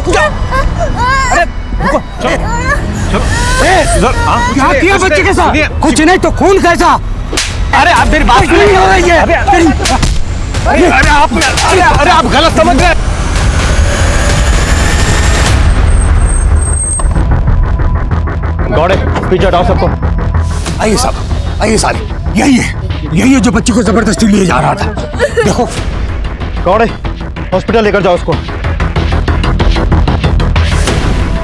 अरे रुको, चलो चलो। क्या किया बच्चे के साथ? कुछ नहीं तो खून कैसा? अरे आप मेरी बात नहीं हो रही है। अरे आप गलत समझ रहे हैं। गौड़े पीछे हटाओ सबको। आइए साहब, आइए साहब, यही है जो बच्ची को जबरदस्ती लिए जा रहा था। देखो गौड़े हॉस्पिटल लेकर जाओ उसको।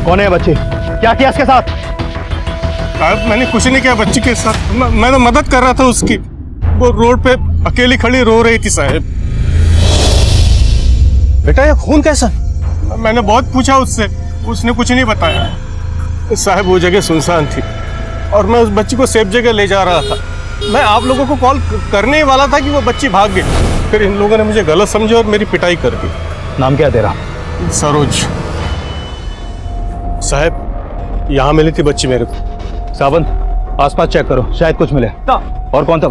कौन है बच्ची? क्या किया इसके साथ? साहब मैंने कुछ नहीं किया बच्ची के साथ। मैं तो मदद कर रहा था उसकी। वो रोड पे अकेली खड़ी रो रही थी साहब। बेटा ये खून कैसा? मैंने बहुत पूछा उससे, उसने कुछ नहीं बताया साहब। वो जगह सुनसान थी और मैं उस बच्ची को सेफ जगह ले जा रहा था। मैं आप लोगों को कॉल करने ही वाला था कि वो बच्ची भाग गई। फिर इन लोगों ने मुझे गलत समझा और मेरी पिटाई कर दी। नाम क्या तेरा? सरोज। साहब यहाँ मिली थी बच्ची मेरे को। सावंत आसपास चेक करो, शायद कुछ मिले। और कौन था?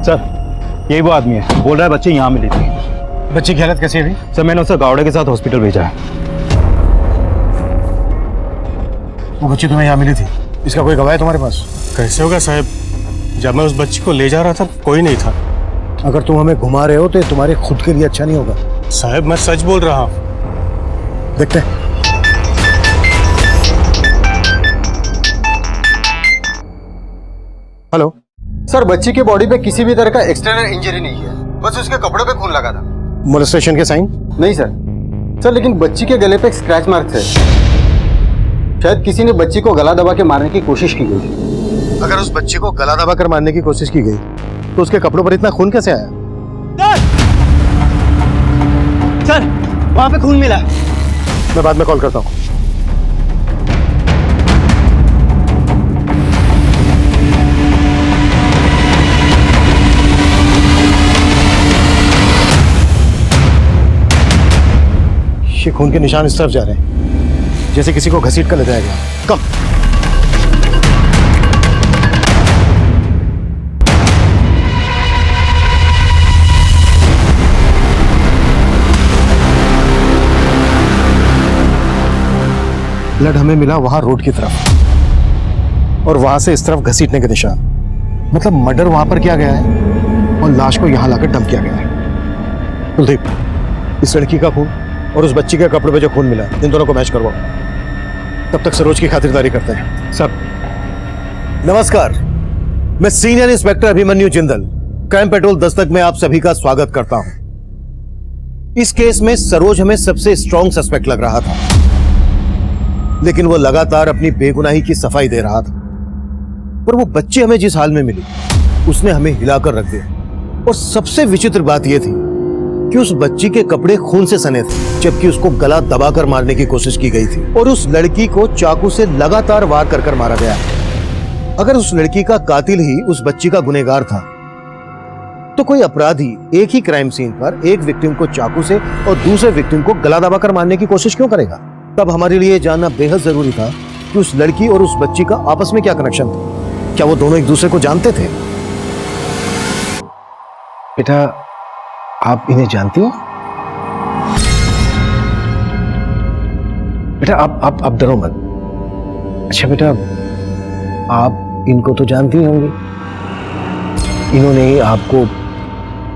सर यही वो आदमी है, बोल रहा है बच्ची यहाँ मिली थी। बच्ची की हालत कैसी है? सर मैंने उसे गावड़े के साथ हॉस्पिटल भेजा है। वो बच्ची तुम्हें यहाँ मिली थी, इसका कोई गवाह है तुम्हारे पास? कैसे होगा साहब, जब मैं उस बच्ची को ले जा रहा था कोई नहीं था। अगर तुम हमें घुमा रहे हो तो ये तुम्हारे खुद के लिए अच्छा नहीं होगा। साहब मैं सच बोल रहा हूँ। देखते हैं। हेलो सर, बच्ची की बॉडी पे किसी भी तरह का एक्सटर्नल इंजरी नहीं है, बस उसके कपड़ों पे खून लगा था। मोलेस्टेशन के साइन? नहीं सर, लेकिन बच्ची के गले पे एक स्क्रैच मार्क है। शायद किसी ने बच्ची को गला दबा के मारने की कोशिश की गई थी। अगर उस बच्ची को गला दबा कर मारने की कोशिश की गई तो उसके कपड़ों पर इतना खून कैसे आया? सर वहां पे खून मिला। मैं बाद में कॉल करता हूँ। ये खून के निशान इस तरफ जा रहे हैं, जैसे किसी को घसीट कर ले जाया गया। कम। ब्लड हमें मिला वहां रोड की तरफ और वहां से इस तरफ घसीटने के निशान। मतलब मर्डर वहां पर किया गया है और लाश को यहां लाकर डंप किया गया है। कुलदीप, इस लड़की का खून और उस बच्ची के कपड़े पे जो खून मिला इन दोनों को मैच करवाओ। तब तक सरोज की खातिरदारी करते हैं। सब नमस्कार, मैं senior inspector Abhimanyu Jindal, crime petrol Dastak में आप सभी का स्वागत करता हूं। इस केस में सरोज हमें सबसे स्ट्रॉन्ग सस्पेक्ट लग रहा था, लेकिन वो लगातार अपनी बेगुनाही की सफाई दे रहा था। पर वो बच्ची हमें जिस हाल में मिली उसने हमें हिलाकर रख दिया। और सबसे विचित्र बात यह थी कि उस बच्ची के कपड़े खून से सने थे, जबकि उसको गला दबाकर मारने की कोशिश की गई थी और उस लड़की को चाकू से लगातार वार कर मारा गया। अगर उस लड़की का कातिल ही उस बच्ची का गुनहगार था तो कोई अपराधी एक ही क्राइम सीन पर एक विक्टिम को चाकू से और दूसरे विक्टिम को गला दबाकर मारने की कोशिश क्यों करेगा? तब हमारे लिए जानना बेहद जरूरी था कि उस लड़की और उस बच्ची का आपस में क्या कनेक्शन था। क्या वो दोनों एक दूसरे को जानते थे? बेटा, आप इन्हें जानती हो? बेटा आप डरो मत। अच्छा बेटा, आप इनको तो जानती ही होंगी। इन्होंने ही आपको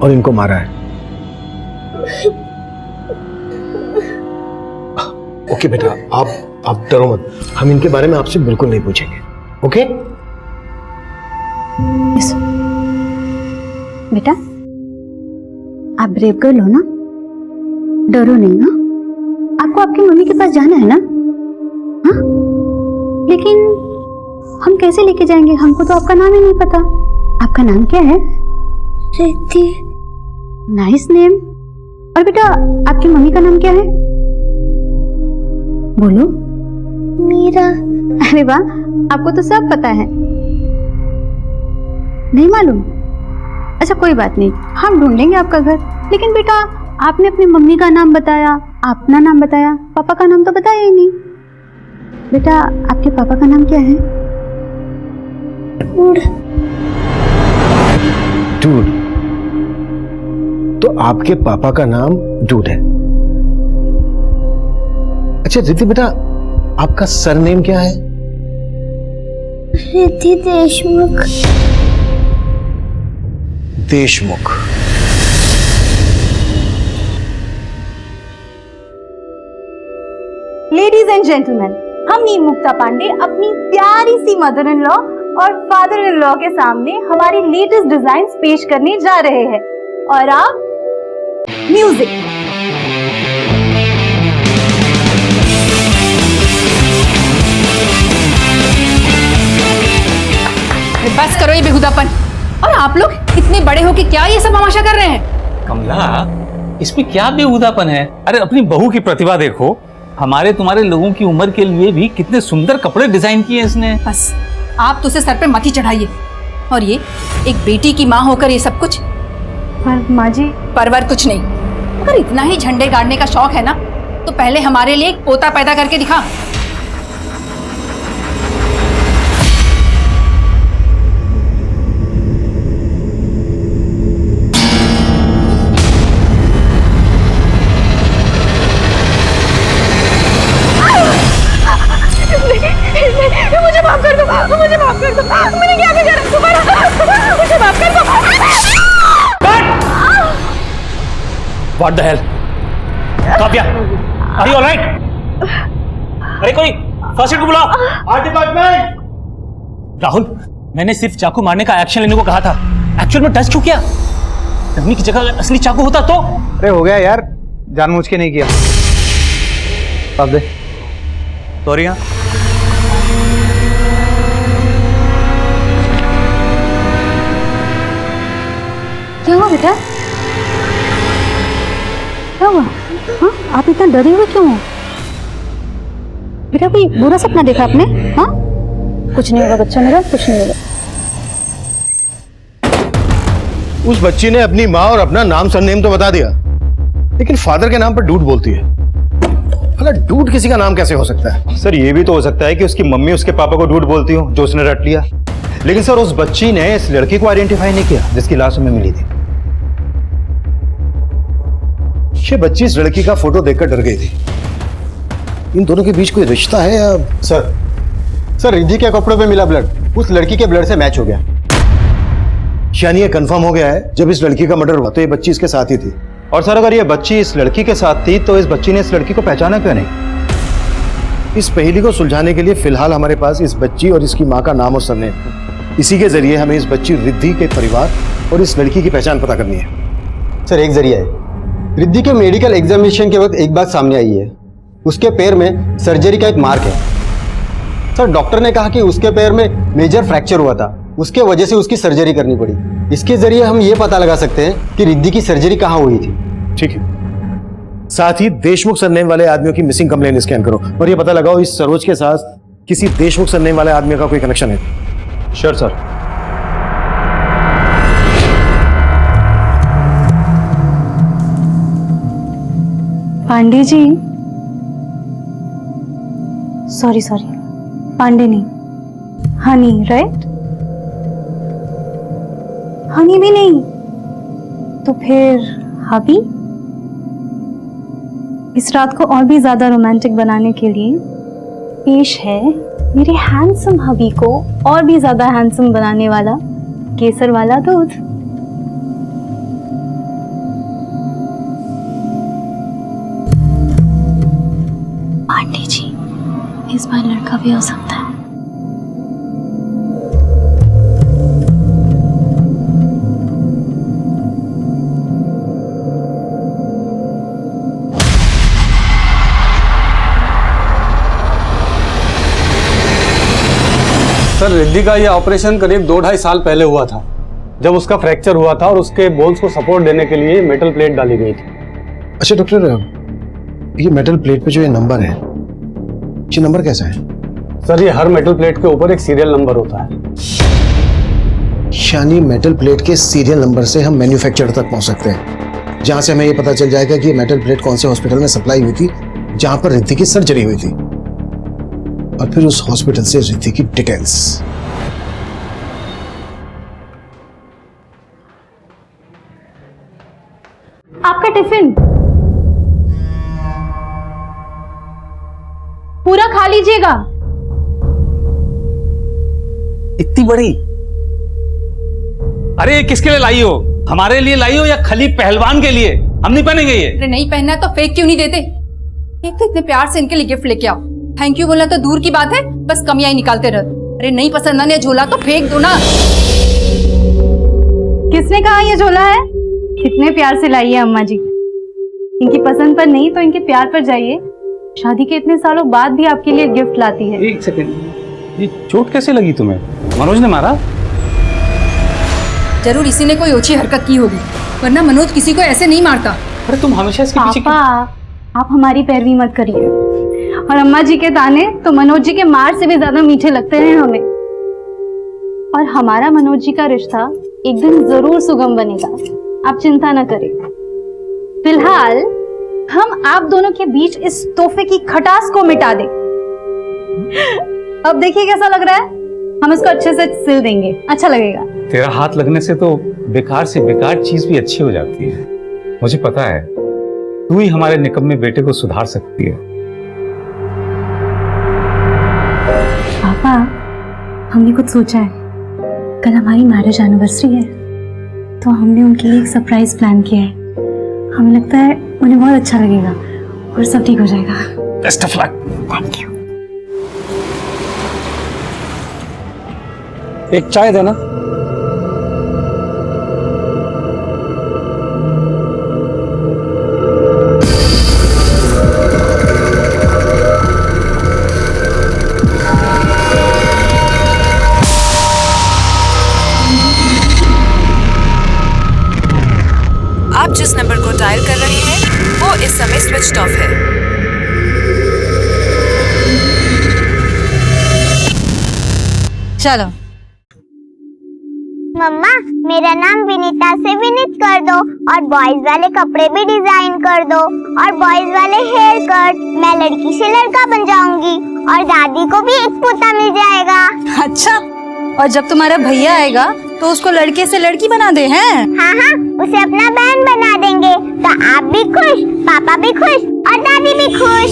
और इनको मारा है। ओके बेटा, आप डरो मत। हम इनके बारे में आपसे बिल्कुल नहीं पूछेंगे। ओके? बेटा, आप ब्रेव गर्ल हो ना, डरो नहीं। ना आपको आपकी मम्मी के पास जाना है ना? हाँ, लेकिन हम कैसे लेके जाएंगे? हमको तो आपका नाम ही नहीं पता। आपका नाम क्या है? रिद्धि। Nice name. और बेटा, आपकी मम्मी का नाम क्या है? बोलो। मीरा। अरे वाह, आपको तो सब पता है। नहीं मालूम? अच्छा कोई बात नहीं, हम ढूंढ लेंगे आपका घर। लेकिन बेटा, आपने अपनी मम्मी का नाम बताया, अपना नाम बताया, पापा का नाम तो बताया ही नहीं। बेटा, आपके पापा का नाम क्या है? डूड। तो आपके पापा का नाम डूड है। अच्छा रिद्धि बेटा, आपका सरनेम क्या है? Riddhi Deshmukh. Deshmukh. Ladies and gentleman, हम नीम मुक्ता पांडे अपनी प्यारी सी मदर इन लॉ और फादर इन लॉ के सामने हमारी लेटेस्ट डिजाइन्स पेश करने जा रहे हैं। और आप म्यूजिक। बस करो ये बेहुदापन। और आप लोग इतने बड़े हो कि क्या ये सब तमाशा कर रहे हैं? कमला, इसमें क्या बेहुदापन है? अरे अपनी बहू की प्रतिभा देखो। हमारे तुम्हारे लोगों की उम्र के लिए भी कितने सुंदर कपड़े डिजाइन किए इसने। बस आप तो उसे सर पे मत ही चढ़ाइए। और ये एक बेटी की माँ होकर ये सब कुछ। पर माँ जी, परवर कुछ नहीं। अगर इतना ही झंडे गाड़ने का शौक है ना, तो पहले हमारे लिए एक पोता पैदा करके दिखा। मुझे माफ कर दो, मुझे माफ कर दो। मैंने क्या किया तुम्हारा? मुझे माफ कर दो। What the hell? Kavya, are you all right? अरे कोई फर्स्ट एड को बुलाओ। डिपार्टमेंट। राहुल, मैंने सिर्फ चाकू मारने का एक्शन लेने को कहा था। एक्चुअल में टच क्यों किया? डमी की जगह असली चाकू होता तो? अरे हो गया यार, जानबूझ के नहीं किया। अब दे। सॉरी। हाँ क्या हुआ बेटा? क्या हुआ? हाँ, आप इतना डरे हुए क्यों हो? बेटा कोई बुरा सपना देखा आपने? हाँ, कुछ नहीं होगा बच्चा मेरा, कुछ नहीं होगा। उस बच्ची ने अपनी माँ और अपना नाम सरनेम तो बता दिया, लेकिन फादर के नाम पर डूड बोलती है। भला डूड किसी का नाम कैसे हो सकता है? सर, ये भी तो हो सकता है कि उसकी मम्मी उसके पापा को डूड बोलती हो, जो उसने रट लिया। लेकिन सर, उस बच्ची ने इस लड़की को आइडेंटिफाई नहीं किया जिसकी लाश हमें मिली थी। ये बच्ची इस लड़की का फोटो देखकर डर गई थी। इन दोनों के बीच कोई रिश्ता है या? सर रिद्धि के कपड़ों पे मिला ब्लड उस लड़की के ब्लड से मैच हो गया। यानी ये कंफर्म हो गया है, जब इस लड़की का मर्डर हुआ तो ये बच्ची इसके साथ ही थी। और सर, अगर ये बच्ची इस लड़की के साथ थी तो इस बच्ची ने इस लड़की को पहचाना क्यों नहीं? इस पहेली को सुलझाने के लिए फिलहाल हमारे पास इस बच्ची और इसकी माँ का नाम और सरनेम है। इसी के जरिए हमें इस बच्ची रिद्धि के परिवार और इस लड़की की पहचान पता करनी है। सर एक जरिया है। रिद्धि के मेडिकल एग्जामिनेशन के वक्त एक बात सामने आई है, उसके पैर में सर्जरी का एक मार्क है। सर डॉक्टर ने कहा कि उसके पैर में मेजर फ्रैक्चर हुआ था, उसके वजह से उसकी सर्जरी करनी पड़ी। इसके जरिए हम ये पता लगा सकते हैं कि रिद्धि की सर्जरी कहाँ हुई थी। ठीक है। साथ ही देशमुख सरनेम वाले आदमियों की मिसिंग कंप्लेन स्कैन करो और ये पता लगाओ इस सरोज के साथ किसी देशमुख सरनेम वाले आदमी का कोई कनेक्शन है। Sure sir. Pandey ji, sorry Pandey नहीं, हनी, राइट? हनी भी नहीं तो फिर हबी? इस रात को और भी ज्यादा रोमांटिक बनाने के लिए पेश है मेरे हैंडसम हबी को और भी ज्यादा हैंडसम बनाने वाला केसर वाला दूध। पांडे जी, इस बार लड़का भी हो सकता है। सर रिद्धि का ये ऑपरेशन करीब 2-2.5 साल पहले हुआ था, जब उसका फ्रैक्चर हुआ था और उसके बोन्स को सपोर्ट देने के लिए मेटल प्लेट डाली गई थी। अच्छा डॉक्टर, ये मेटल प्लेट पे जो ये नंबर है, ये नंबर कैसा है? सर ये हर मेटल प्लेट के ऊपर एक सीरियल नंबर होता है। यानी मेटल प्लेट के सीरियल नंबर से हम मैन्युफैक्चरर तक पहुंच सकते हैं, जहां से हमें ये पता चल जाएगा कि ये मेटल प्लेट कौन से हॉस्पिटल में सप्लाई हुई थी जहां पर रिद्धि की सर्जरी हुई थी, और फिर उस हॉस्पिटल से रिद्धि की डिटेल्स। आपका टिफिन पूरा खा लीजिएगा। इतनी बड़ी? अरे ये किसके लिए लाई हो? हमारे लिए लाई हो या खली पहलवान के लिए? हम नहीं पहनेंगे ये। अरे नहीं पहनना है तो फेंक क्यों नहीं देते? एक तो इतने प्यार से इनके लिए गिफ्ट लेके आओ, थैंक यू बोलना तो दूर की बात है, बस कमियां ही निकालते रहते। अरे नहीं पसंद आने झोला तो फेंक दो ना। किसने कहा ये झोला है? कितने प्यार से लाई है अम्मा जी। इनकी पसंद पर नहीं तो इनके प्यार पर जाइए। शादी के इतने सालों बाद भी आपके लिए गिफ्ट लाती है। एक सेकंड, ये चोट कैसे लगी तुम्हें? मनोज ने मारा? जरूर इसी ने कोई ओछी हरकत की होगी, वरना मनोज किसी को ऐसे नहीं मारता। अरे तुम हमेशा इसके पीछे पापा, आप हमारी पैरवी मत करिए। और अम्मा जी के ताने तो मनोज जी के मार से भी ज्यादा मीठे लगते हैं हमें। और हमारा मनोज जी का रिश्ता एक दिन जरूर सुगम बनेगा, आप चिंता न करें। फिलहाल हम आप दोनों के बीच इस तोहफे की खटास को मिटा दें। अब देखिए कैसा लग रहा है, हम इसको अच्छे से सिल देंगे, अच्छा लगेगा। तेरा हाथ लगने से तो बेकार से बेकार चीज भी अच्छी हो जाती है। मुझे पता है तू ही हमारे निकम्मे बेटे को सुधार सकती है। पापा, हमने कुछ सोचा है। कल हमारी मैरिज एनिवर्सरी है, तो हमने उनके लिए एक सरप्राइज प्लान किया है। हमें लगता है उन्हें बहुत अच्छा लगेगा और सब ठीक हो जाएगा। Best of luck. Thank you. एक चाय देना। आप जिस नंबर को डायल कर रहे हैं वो इस समय स्विच्ड ऑफ है। चलो मम्मा, मेरा नाम विनीता से विनीत कर दो और बॉयज वाले कपड़े भी डिजाइन कर दो और बॉयज वाले हेयर कट। मैं लड़की से लड़का बन जाऊंगी और दादी को भी एक पोता मिल जाएगा। अच्छा, और जब तुम्हारा भैया आएगा तो उसको लड़के से लड़की बना दे हैं? हाँ हाँ, उसे अपना बहन बना देंगे तो आप भी खुश, पापा भी खुश और दादी भी खुश।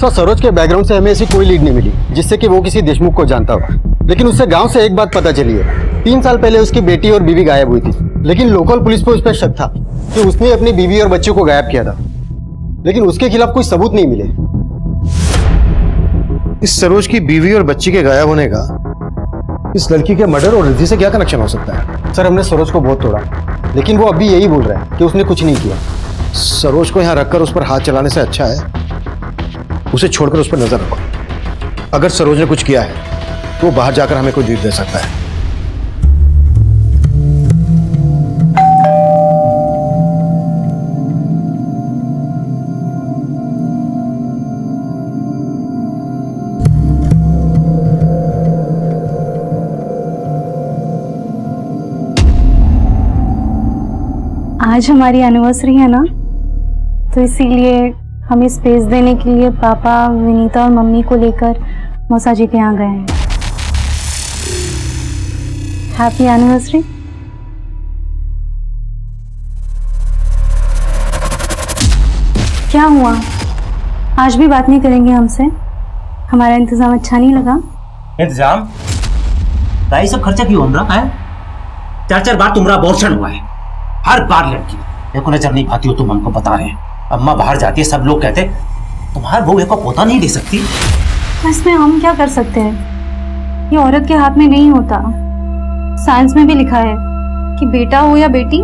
तो सरोज के बैकग्राउंड से हमें ऐसी कोई लीड नहीं मिली जिससे कि वो किसी देशमुख को जानता हो। लेकिन उससे गांव से एक बात पता चली है, 3 साल पहले उसकी बेटी और बीवी गायब हुई थी। लेकिन लोकल पुलिस को उस पर शक था कि उसने अपनी बीवी और बच्चों को गायब किया था, लेकिन उसके खिलाफ कोई सबूत नहीं मिले। इस सरोज की बीवी और बच्ची के गायब होने का इस लड़की के मर्डर और रिद्धि से क्या कनेक्शन हो सकता है? सर, हमने सरोज को बहुत तोड़ा, लेकिन वो अभी यही बोल रहा है कि उसने कुछ नहीं किया। सरोज को यहाँ रखकर उस पर हाथ चलाने से अच्छा है उसे छोड़कर उस पर नजर रखो। अगर सरोज ने कुछ किया है तो वो बाहर जाकर हमें कोई लीड दे सकता है। आज हमारी एनिवर्सरी है ना, तो इसीलिए हमें स्पेस देने के लिए पापा, विनीता और मम्मी को लेकर मौसा जी के यहाँ गए हैं। Happy anniversary. क्या हुआ, आज भी बात नहीं करेंगे हमसे? हमारा इंतजाम अच्छा नहीं लगा? इंतजाम? भाई सब खर्चा क्यों हो रहा है? 4 बार तुम्हारा अबॉर्शन हुआ है, हर बार लड़की। देखो नजर नहीं पाती हो तुम, हमको बता रहे हैं। अम्मा बाहर जाती है, सब लोग कहते तुम्हारे बहू को पोता नहीं दे सकती। इसमें हम क्या कर सकते हैं, ये औरत के हाथ में नहीं होता। साइंस में भी लिखा है कि बेटा हो या बेटी,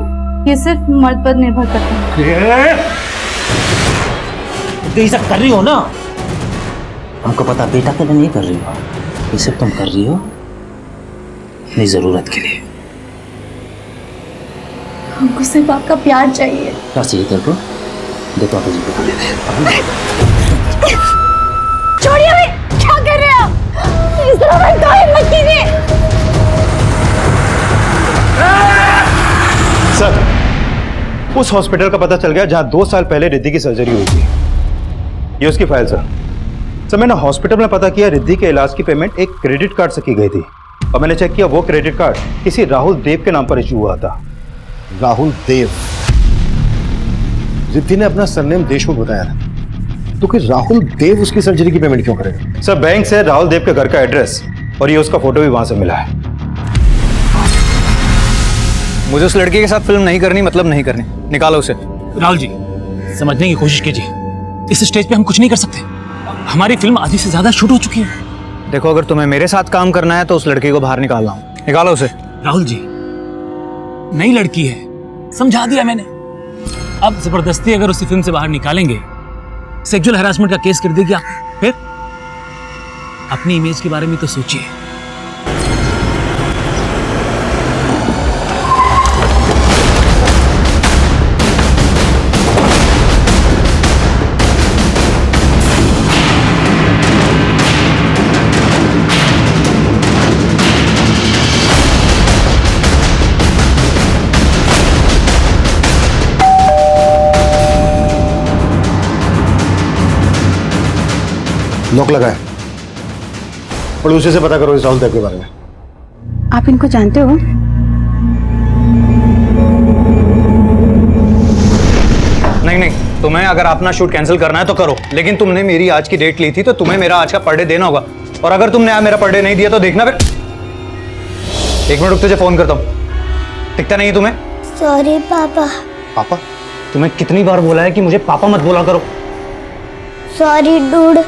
ये सिर्फ मर्द पर निर्भर करता है। तो ये सब कर रही हो ना, हमको पता बेटा के लिए नहीं कर रही हो, ये सब तुम कर रही हो अपनी जरूरत के लिए। हमको सिर्फ आपका प्यार चाहिए। क्या चाहिए तेरे को? देखो आप जी को ले दे। छोड़िए भाई, क्या कर रहे हो? इस तरह भाई गायब मत कीजिए। सर, उस हॉस्पिटल का पता चल गया जहां 2 साल पहले रिद्धि की सर्जरी हुई थी। ये उसकी फाइल सर, मैंने हॉस्पिटल में पता किया रिद्धि के इलाज की पेमेंट एक क्रेडिट कार्ड से की गई थी और मैंने चेक किया वो क्रेडिट कार्ड किसी राहुल देव के नाम पर इशू हुआ था। राहुल देव। रिद्धि ने अपना सरनेम देशमुख बताया था, तो कि राहुल देव उसकी सर्जरी की पेमेंट क्यों करेगा? सर बैंक से राहुल देव के घर का एड्रेस और ये उसका फोटो भी वहां से मिला है। मुझे उस लड़के के साथ फिल्म नहीं करनी, मतलब नहीं करनी। निकालो उसे। राहुल जी समझने की कोशिश कीजिए, इस स्टेज पे हम कुछ नहीं कर सकते। हमारी फिल्म आधी से ज्यादा शूट हो चुकी है। देखो, अगर तुम्हें मेरे साथ काम करना है तो उस लड़के को बाहर निकालना हूं। निकालो उसे। राहुल जी नई लड़की है, समझा दिया मैंने। अब जबरदस्ती अगर उसे फिल्म से बाहर निकालेंगे, सेक्सुअल हैरासमेंट का केस कर देगी आप, फिर अपनी इमेज के बारे में तो सोचिए। लॉक लगा है, पड़ोसी से पता करो इस राहुल देव के बारे में। आप इनको जानते हो? नहीं, तुम्हें अगर अपना शूट कैंसिल करना है तो करो, लेकिन तुमने मेरी आज की डेट ली थी तो तुम्हें मेरा आज का पर डे देना होगा। और अगर तुमने आज मेरा पर डे नहीं दिया तो देखना फिर। 1 मिनट रुक, तुझे फोन करता हूं। दिखता नहीं है तुम्हें? सॉरी पापा। पापा? तुम्हें कितनी बार बोला है कि मुझे पापा मत बोला करो। Sorry dude.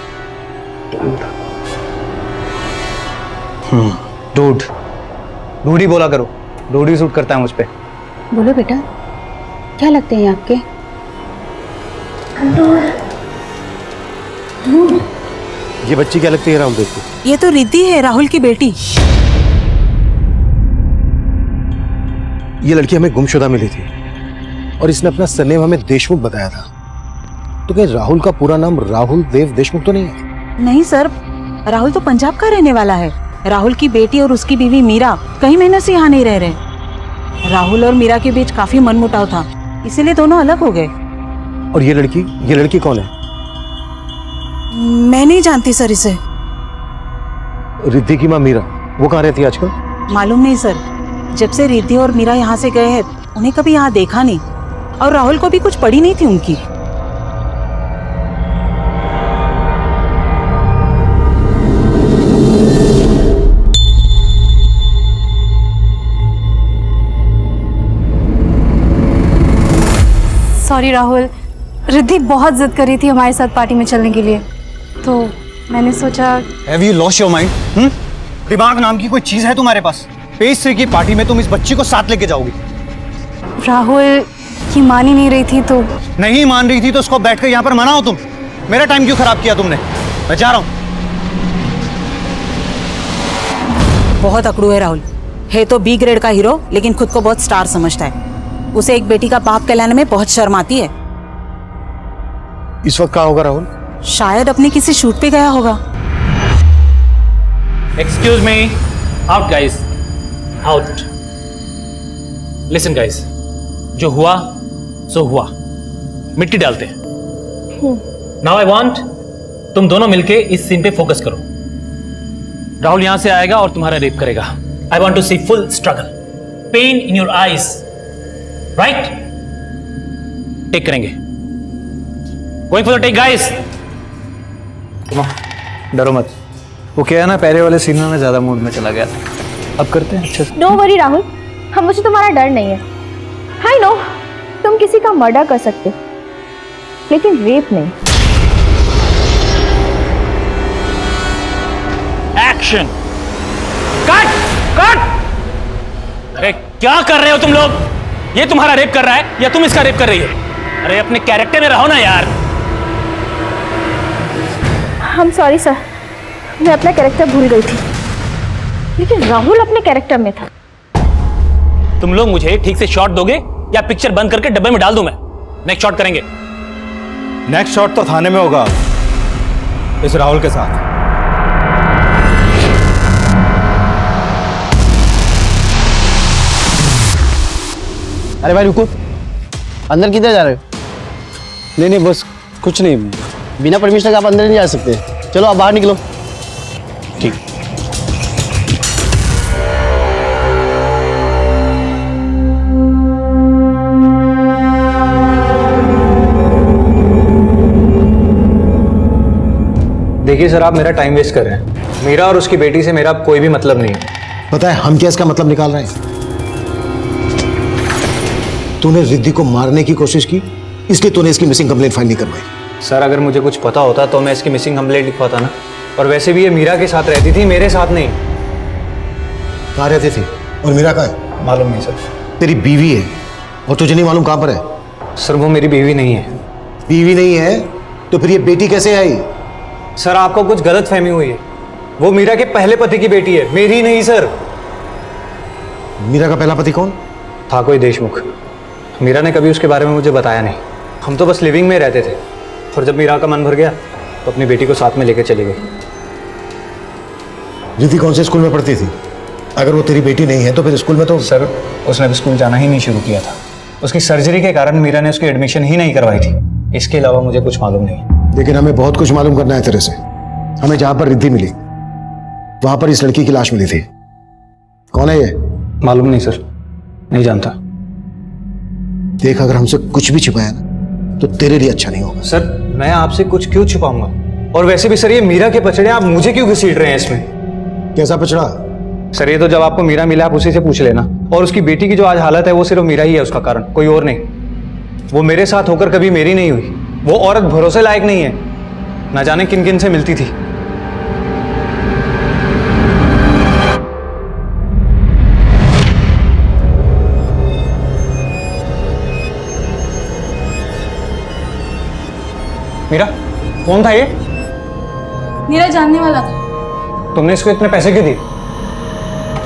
डूड ही बोला करो, डूड ही सूट करता है मुझ पे। बोलो बेटा, क्या लगते हैं आपके? ये बच्ची क्या लगती है राहुल देव की? ये तो रिद्धि है, राहुल की बेटी। ये लड़की हमें गुमशुदा मिली थी और इसने अपना सरनेम हमें देशमुख बताया था, तो क्या राहुल का पूरा नाम राहुल देव देशमुख तो नहीं है? नहीं सर, राहुल तो पंजाब का रहने वाला है। राहुल की बेटी और उसकी बीवी मीरा कई महीनों से यहाँ नहीं रह रहे। राहुल और मीरा के बीच काफी मनमुटाव था, इसीलिए दोनों अलग हो गए। और ये लड़की कौन है? मैं नहीं जानती सर इसे। रिद्धि की माँ मीरा, वो कहाँ रहती है आजकल? मालूम नहीं सर, जब से रिद्धि और मीरा यहाँ से गए हैं उन्हें कभी यहाँ देखा नहीं, और राहुल को भी कुछ पड़ी नहीं थी उनकी। सॉरी राहुल, रिद्धि बहुत जिद कर रही थी हमारे साथ पार्टी में चलने के लिए, तो मैंने सोचा। Have you lost your mind? दिमाग नाम की कोई चीज है तुम्हारे पास? पेस्ट्री की पार्टी में तुम इस बच्ची को साथ लेके जाओगी? राहुल की मान ही नहीं रही थी तो। नहीं मान रही थी तो उसको बैठकर यहाँ पर मनाओ तुम। मेरा टाइम क्यों खराब किया तुमने? मैं जा रहा हूँ। बहुत अकड़ू है राहुल, है तो बी ग्रेड का हीरो, लेकिन खुद को बहुत स्टार समझता है। उसे एक बेटी का बाप कहलाने में बहुत शर्म आती है। इस वक्त कहाँ होगा राहुल? शायद अपने किसी शूट पे गया होगा। Excuse me, out guys, out. Listen guys, जो हुआ सो हुआ, मिट्टी डालते हैं। नाउ आई वांट तुम दोनों मिलके इस सीन पे फोकस करो। राहुल यहां से आएगा और तुम्हारा रेप करेगा। I want to see full struggle, pain in your eyes, right? Take करेंगे। Going for the take guys. डरो मत, वो क्या है ना, पहले वाले सीन में मैं ज्यादा मूड में चला गया था। अब करते हैं अच्छे से। डोंट वरी राहुल, हम मुझे तुम्हारा डर नहीं है। आई नो तुम किसी का मर्डर कर सकते, लेकिन रेप नहीं। Action, cut cut. अरे क्या कर रहे हो तुम लोग? ये तुम्हारा रेप कर रहा है या तुम इसका रेप कर रही है? अरे अपने कैरेक्टर में रहो ना यार। हम सॉरी सर, मैं अपना कैरेक्टर भूल गई थी, लेकिन राहुल अपने कैरेक्टर में था। तुम लोग मुझे ठीक से शॉट दोगे या पिक्चर बंद करके डब्बे में डाल दूं मैं? नेक्स्ट शॉट करेंगे। नेक्स्ट शॉट तो थाने में होगा इस राहुल के साथ। अरे भाई रुको, अंदर किधर जा रहे हो? नहीं बस कुछ नहीं, बिना परमिशन के आप अंदर नहीं जा सकते। चलो आप बाहर निकलो। ठीक। देखिए सर, आप मेरा टाइम वेस्ट कर रहे हैं। मीरा और उसकी बेटी से मेरा कोई भी मतलब नहीं है। पता है हम क्या इसका मतलब निकाल रहे हैं? तूने रिद्धि को मारने की कोशिश की, इसलिए तूने इसकी मिसिंग कंप्लेंट फाइल नहीं करवाई। सर अगर मुझे कुछ पता होता तो मैं इसकी मिसिंग कंप्लेंट लिखवाता ना। और वैसे भी ये मीरा के साथ रहती थी, मेरे साथ नहीं। कहाँ रहती थी और मीरा कहाँ है? मालूम नहीं सर। तेरी बीवी है और तुझे नहीं मालूम कहाँ पर है? सर वो मेरी बीवी नहीं है। बीवी नहीं है तो फिर ये बेटी कैसे आई? सर आपको कुछ गलत फहमी हुई है। वो मीरा के पहले पति की बेटी है, मेरी नहीं सर। मीरा का पहला पति कौन था? कोई देशमुख। मीरा ने कभी उसके बारे में मुझे बताया नहीं। हम तो बस लिविंग में रहते थे। और जब मीरा का मन भर गया तो अपनी बेटी को साथ में लेकर चली गई। रिद्धि कौन से स्कूल में पढ़ती थी? अगर वो तेरी बेटी नहीं है तो फिर स्कूल में तो... सर उसने अभी स्कूल जाना ही नहीं शुरू किया था। उसकी सर्जरी के कारण मीरा ने उसकी एडमिशन ही नहीं करवाई थी। इसके अलावा मुझे कुछ मालूम नहीं। लेकिन हमें बहुत कुछ मालूम करना है तेरे से। हमें जहां पर रिद्धि मिली वहां पर इस लड़की की लाश मिली थी। कौन है ये? मालूम नहीं सर, नहीं जानता। देख अगर हमसे कुछ भी छिपाया ना तो तेरे लिए अच्छा नहीं होगा। सर मैं आपसे कुछ क्यों छुपाऊंगा? और वैसे भी सर ये मीरा के पचड़े आप मुझे क्यों घसीट रहे हैं इसमें? कैसा पचड़ा? सर ये तो जब आपको मीरा मिला आप उसी से पूछ लेना। और उसकी बेटी की जो आज हालत है वो सिर्फ मीरा ही है उसका कारण, कोई और नहीं। वो मेरे साथ होकर कभी मेरी नहीं हुई। वो औरत भरोसे लायक नहीं है। ना जाने किन किन से मिलती थी। मीरा कौन था ये? मेरा जानने वाला था। तुमने इसको इतने पैसे क्यों दिए?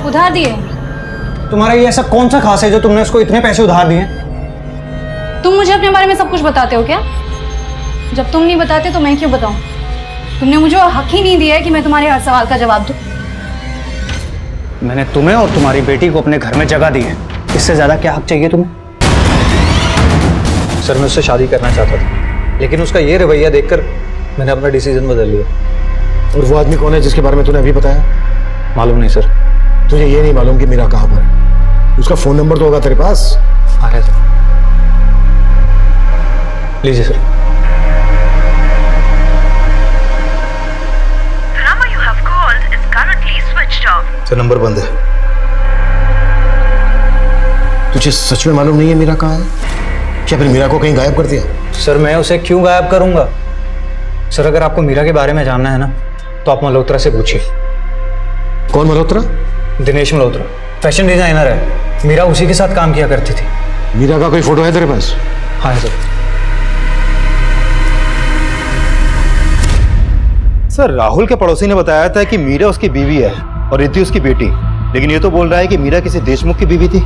उधार दिए। तुम्हारा ये ऐसा कौन सा खास है जो तुमने उसको इतने पैसे उधार दिए? तुम मुझे अपने बारे में सब कुछ बताते हो क्या? जब तुम नहीं बताते तो मैं क्यों बताऊं? तुमने मुझे हक ही नहीं दिया है कि मैं तुम्हारे हर सवाल का जवाब दूं। मैंने तुम्हें और तुम्हारी बेटी को अपने घर में जगह दी है। इससे ज्यादा क्या हक चाहिए तुम्हें? सर मैं उससे शादी करना चाहता था, लेकिन उसका ये रवैया देखकर मैंने अपना डिसीजन बदल लिया। और वो आदमी कौन है जिसके बारे में तूने अभी बताया? मालूम नहीं सर। तुझे ये नहीं मालूम कि मीरा कहाँ पर है? उसका फोन नंबर तो होगा तेरे पास? हाँ है सर। लीजिए सर। सर नंबर बंद है। तुझे सच में मालूम नहीं है मीरा कहाँ है? क्या फिर मीरा को कहीं गायब कर दिया? सर मैं उसे क्यों गायब करूंगा? सर अगर आपको मीरा के बारे में जानना है ना तो आप मल्होत्रा से पूछिए। कौन मल्होत्रा? दिनेश मल्होत्रा, फैशन डिजाइनर है। मीरा उसी के साथ काम किया करती थी। मीरा का कोई फोटो है तेरे पास? हाँ सर। सर राहुल के पड़ोसी ने बताया था कि मीरा उसकी बीवी है और रिद्धि उसकी बेटी, लेकिन ये तो बोल रहा है कि मीरा किसी देशमुख की बीवी थी।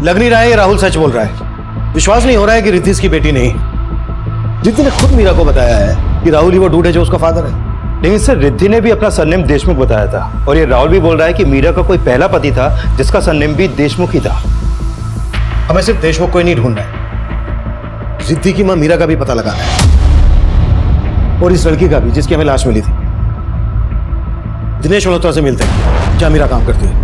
लग नहीं रहा है ये राहुल सच बोल रहा है। विश्वास नहीं हो रहा है कि रिद्धि इसकी बेटी नहीं। रिद्धि ने खुद मीरा को बताया है कि राहुल ही वो डूड है जो उसका फादर है। लेकिन सर रिद्धि ने भी अपना सरनेम देशमुख बताया था, और ये राहुल भी बोल रहा है कि मीरा का कोई पहला पति था जिसका सरनेम भी देशमुख ही था। हमें सिर्फ देशमुख को ही नहीं ढूंढना है, रिद्धि की मां मीरा का भी पता लगाना है, और इस लड़की का भी जिसकी हमें लाश मिली थी। दिनेश मल्होत्रा से मिलते हैं जहां मीरा काम करती है।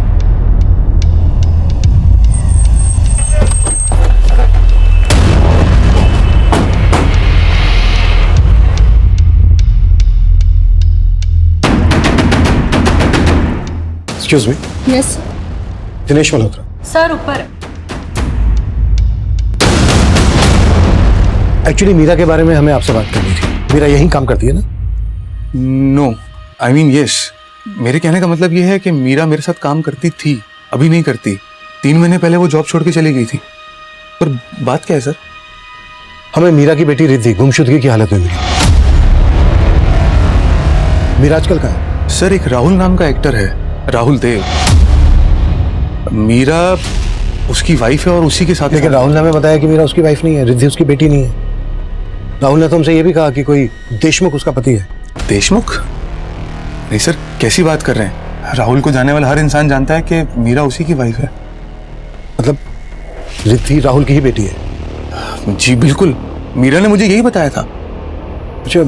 Excuse me. Yes Dinesh Malhotra. Sir ऊपर। एक्चुअली मीरा के बारे में हमें आपसे बात करनी थी। मीरा यहीं काम करती है ना? No I mean yes. मेरे कहने का मतलब ये है कि मीरा मेरे साथ काम करती थी, अभी नहीं करती। 3 महीने पहले वो जॉब छोड़ के चली गई थी। पर बात क्या है सर? हमें मीरा की बेटी रिद्धि गुमशुदगी की हालत में मिली। मीरा आजकल कहाँ है? सर एक राहुल नाम का एक्टर है, राहुल देव। मीरा उसकी वाइफ है और उसी के साथ। लेकिन राहुल ने हमें बताया कि मीरा उसकी वाइफ नहीं है, रिद्धि उसकी बेटी नहीं है। राहुल ने तो हमसे ये भी कहा कि कोई देशमुख उसका पति है। देशमुख? नहीं सर, कैसी बात कर रहे हैं? राहुल को जानने वाला हर इंसान जानता है कि मीरा उसी की वाइफ है। मतलब रिद्धि राहुल की ही बेटी है? जी बिल्कुल, मीरा ने मुझे यही बताया था। अच्छा,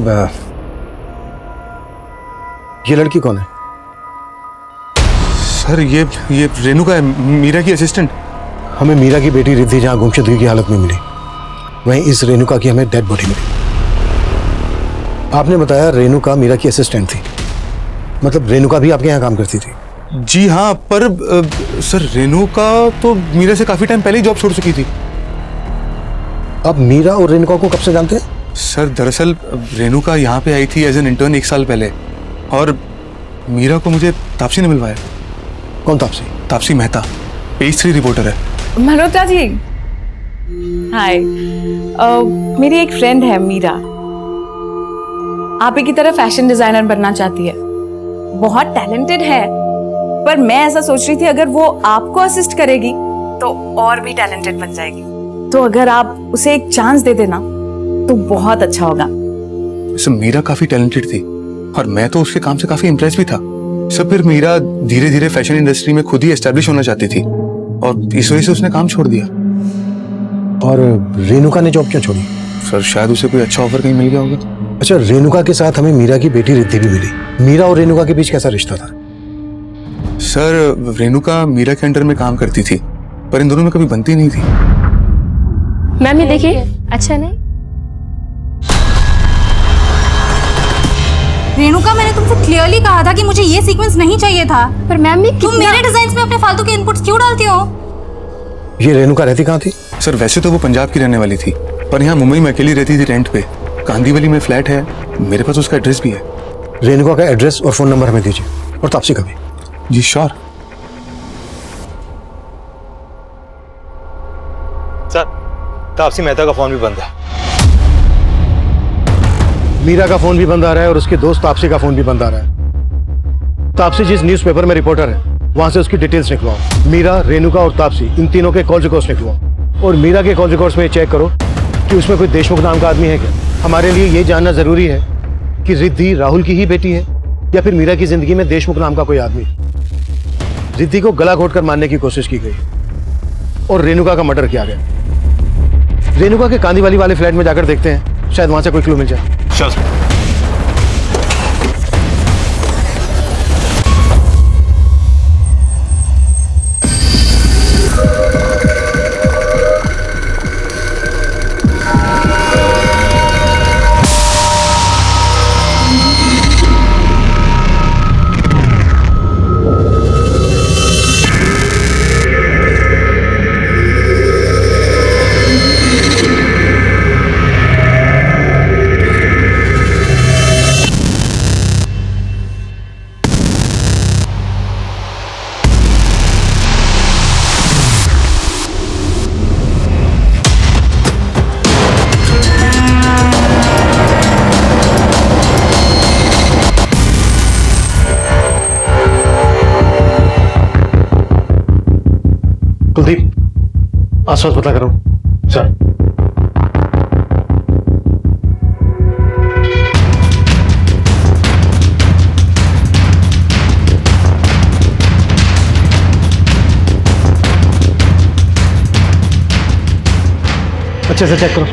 ये लड़की कौन है? सर ये रेणुका है, मीरा की असिस्टेंट। हमें मीरा की बेटी रिद्धि जहां गुमशुदगी की हालत में मिली, वहीं इस रेणुका की हमें डेड बॉडी मिली। आपने बताया रेणुका मीरा की असिस्टेंट थी, मतलब रेणुका भी आपके यहाँ काम करती थी? जी हाँ, पर सर रेणुका तो मीरा से काफी टाइम पहले ही जॉब छोड़ चुकी थी। अब मीरा और रेणुका को कब से जानते हैं? सर दरअसल रेणुका यहाँ पे आई थी एज एन इंटर्न 1 साल पहले, और मीरा को मुझे तापसी ने मिलवाया। कौन तापसी? तापसी मेहता, पेज 3 रिपोर्टर है। मल्होत्रा जी, हाय। मेरी एक फ्रेंड है मीरा, आप ही की तरह फैशन डिजाइनर बनना चाहती है, बहुत टैलेंटेड है, पर मैं ऐसा सोच रही थी अगर वो आपको असिस्ट करेगी तो और भी टैलेंटेड बन जाएगी। तो अगर आप उसे एक चांस दे देना तो बहुत अच्छा होगा। सर मीरा काफी टैलेंटेड थी और मैं तो उसके काम से काफी इम्प्रेस भी था। सब फिर मीरा धीरे धीरे फैशन इंडस्ट्री में खुद ही एस्टेब्लिश होना चाहती थी और इस वजह से उसने काम छोड़ दिया। और रेणुका ने जॉब क्यों छोड़ी? सर शायद उसे कोई अच्छा ऑफर कहीं मिल गया होगा। अच्छा, रेणुका के साथ हमें मीरा की बेटी रिद्धि भी मिली। मीरा और रेणुका के बीच कैसा रिश्ता था? सर रेणुका मीरा के अंडर में काम करती थी, पर इन दोनों में कभी बनती नहीं थी। मैम ये देखिए, अच्छा नहीं? रेणुका, मैंने तुमसे क्लियरली कहा था कि मुझे ये सीक्वेंस नहीं चाहिए था। पर मैम तुम मेरे डिजाइन्स में अपने फालतू के इनपुट्स क्यों डालती हो? ये रेणुका रहती कहाँ थी? सर वैसे तो वो पंजाब की रहने वाली थी, पर यहाँ मुंबई में अकेली रहती थी रेंट पे। कांदीवली में फ्लैट है, मेरे पास उसका एड्रेस भी है। रेणुका का एड्रेस और फोन नंबर हमें दीजिए, और तापसी का भी। जी श्योर। सर तापसी मेहता का फोन भी बंद है। मीरा का फोन भी बंद आ रहा है और उसके दोस्त तापसी का फोन भी बंद आ रहा है। तापसी जिस न्यूज़पेपर में रिपोर्टर है वहां से उसकी डिटेल्स निकलवाओ। मीरा, रेणुका और तापसी, इन तीनों के कॉल रिकॉर्ड्स निकलवाओ। और मीरा के कॉल रिकॉर्ड्स में चेक करो कि उसमें कोई देशमुख नाम का आदमी है क्या। हमारे लिए ये जानना जरूरी है कि रिद्धि राहुल की ही बेटी है या फिर मीरा की जिंदगी में देशमुख नाम का कोई आदमी। रिद्धि को गला घोटकर मारने की कोशिश की गई और रेणुका का मर्डर किया गया। रेणुका के कांदीवाली वाले फ्लैट में जाकर देखते हैं, शायद वहां से कोई क्लू मिल जाए। कुलदीप, आसपास पता करो। सर। अच्छे से चेक करो।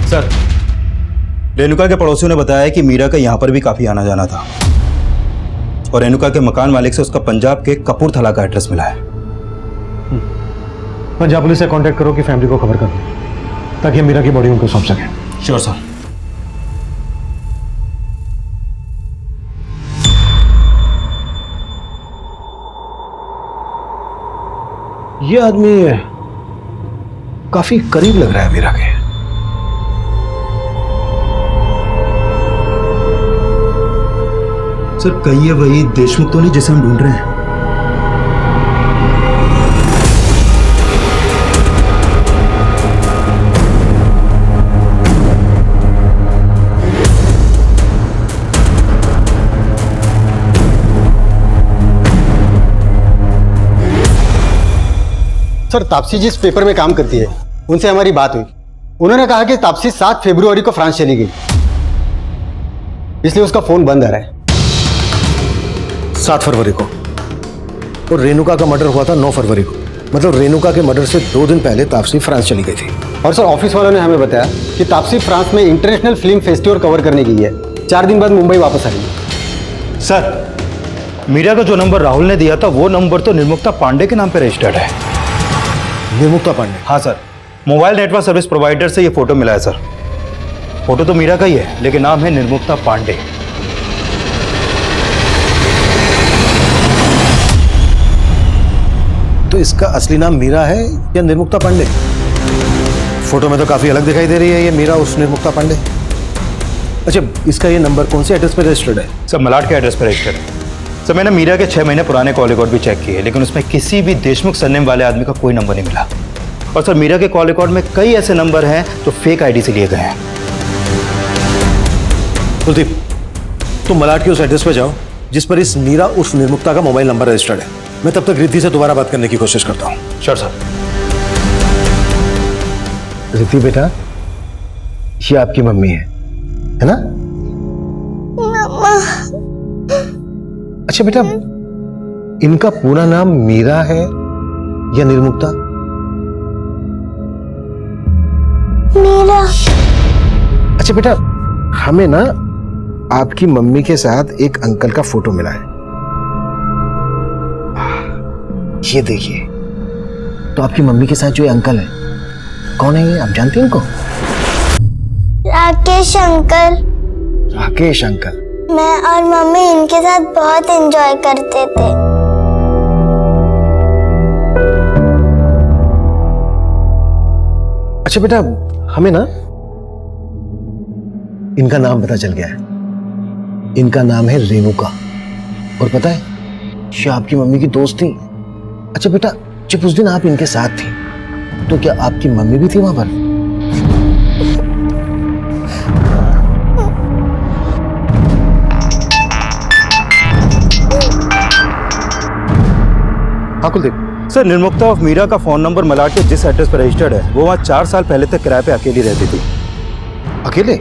सर रेणुका के पड़ोसियों ने बताया कि मीरा का यहाँ पर भी काफी आना जाना था और रेणुका के मकान मालिक से उसका पंजाब के कपूरथला का एड्रेस मिला है। पंजाब पुलिस से कांटेक्ट करो कि फैमिली को खबर कर दो ताकि हम मीरा की बॉडी उनको सौंप सकें। Sure sir. ये आदमी काफी करीब लग रहा है मीरा के। सर कहीं ये वही देशमुख तो नहीं जिसे हम ढूंढ रहे हैं? सर तापसी जिस पेपर में काम करती है उनसे हमारी बात हुई। उन्होंने कहा कि तापसी 7 फरवरी को फ्रांस चली गई, इसलिए उसका फोन बंद आ रहा है। 7 फरवरी को, और रेणुका का मर्डर हुआ था 9 फरवरी को, मतलब रेणुका के मर्डर से 2 दिन पहले तापसी फ्रांस चली गई थी। और सर ऑफिस वालों ने हमें बताया कि तापसी फ्रांस में इंटरनेशनल फिल्म फेस्टिवल कवर करने गई है, 4 दिन बाद मुंबई वापस आएगी। सर मीरा का जो नंबर राहुल ने दिया था वो नंबर तो निर्मुक्ता पांडे के नाम पे रजिस्टर्ड है। निर्मुक्ता पांडे? हाँ sir, mobile network service provider से ये फोटो मिला है सर। फोटो तो मीरा का ही है लेकिन नाम है निर्मुक्ता पांडे। तो इसका असली नाम मीरा है या निर्मुक्ता पांडे? फोटो में तो काफी अलग दिखाई दे रही है ये मीरा उस निर्मुक्ता पांडे। अच्छा, इसका ये नंबर कौन से एड्रेस पर रजिस्टर्ड है? सर मलाड के एड्रेस पर रजिस्टर्ड है। सर मैंने मीरा के 6 महीने पुराने कॉल रिकॉर्ड भी चेक किए लेकिन उसमें किसी भी देशमुख सरनेम वाले आदमी का कोई नंबर नहीं मिला। और सर मीरा के कॉल रिकॉर्ड में कई ऐसे नंबर हैं जो फेक आईडी से लिए गए हैं। कुलदीप, तुम मलाड के उस एड्रेस पर जाओ जिस पर इस मीरा उस निर्मुक्ता का मोबाइल नंबर रजिस्टर्ड है। मैं तब तक रिद्धि से दोबारा बात करने की कोशिश करता हूँ। Sure sir. रिद्धि बेटा, ये आपकी मम्मी है ना? अच्छा बेटा, इनका पूरा नाम मीरा है या निर्मुक्ता? मीरा। अच्छा बेटा, हमें ना आपकी मम्मी के साथ एक अंकल का फोटो मिला है। ये देखिए, तो आपकी मम्मी के साथ जो ये अंकल है, कौन है ये? आप जानते हैं इनको? राकेश अंकल। राकेश अंकल? मैं और मम्मी इनके साथ बहुत एंजॉय करते थे। अच्छा बेटा, हमें ना इनका नाम पता चल गया है। इनका नाम है रेणुका। और पता है, ये आपकी मम्मी की दोस्त थी। अच्छा बेटा, जब उस दिन आप इनके साथ थी तो क्या आपकी मम्मी भी थी वहां पर? हाँ कुलदीप। सर निर्मुक्ता ऑफ मीरा का फोन नंबर मलाड के जिस एड्रेस पर रजिस्टर्ड है वो वहाँ 4 साल पहले तक किराए पे अकेली रहती थी। अकेले?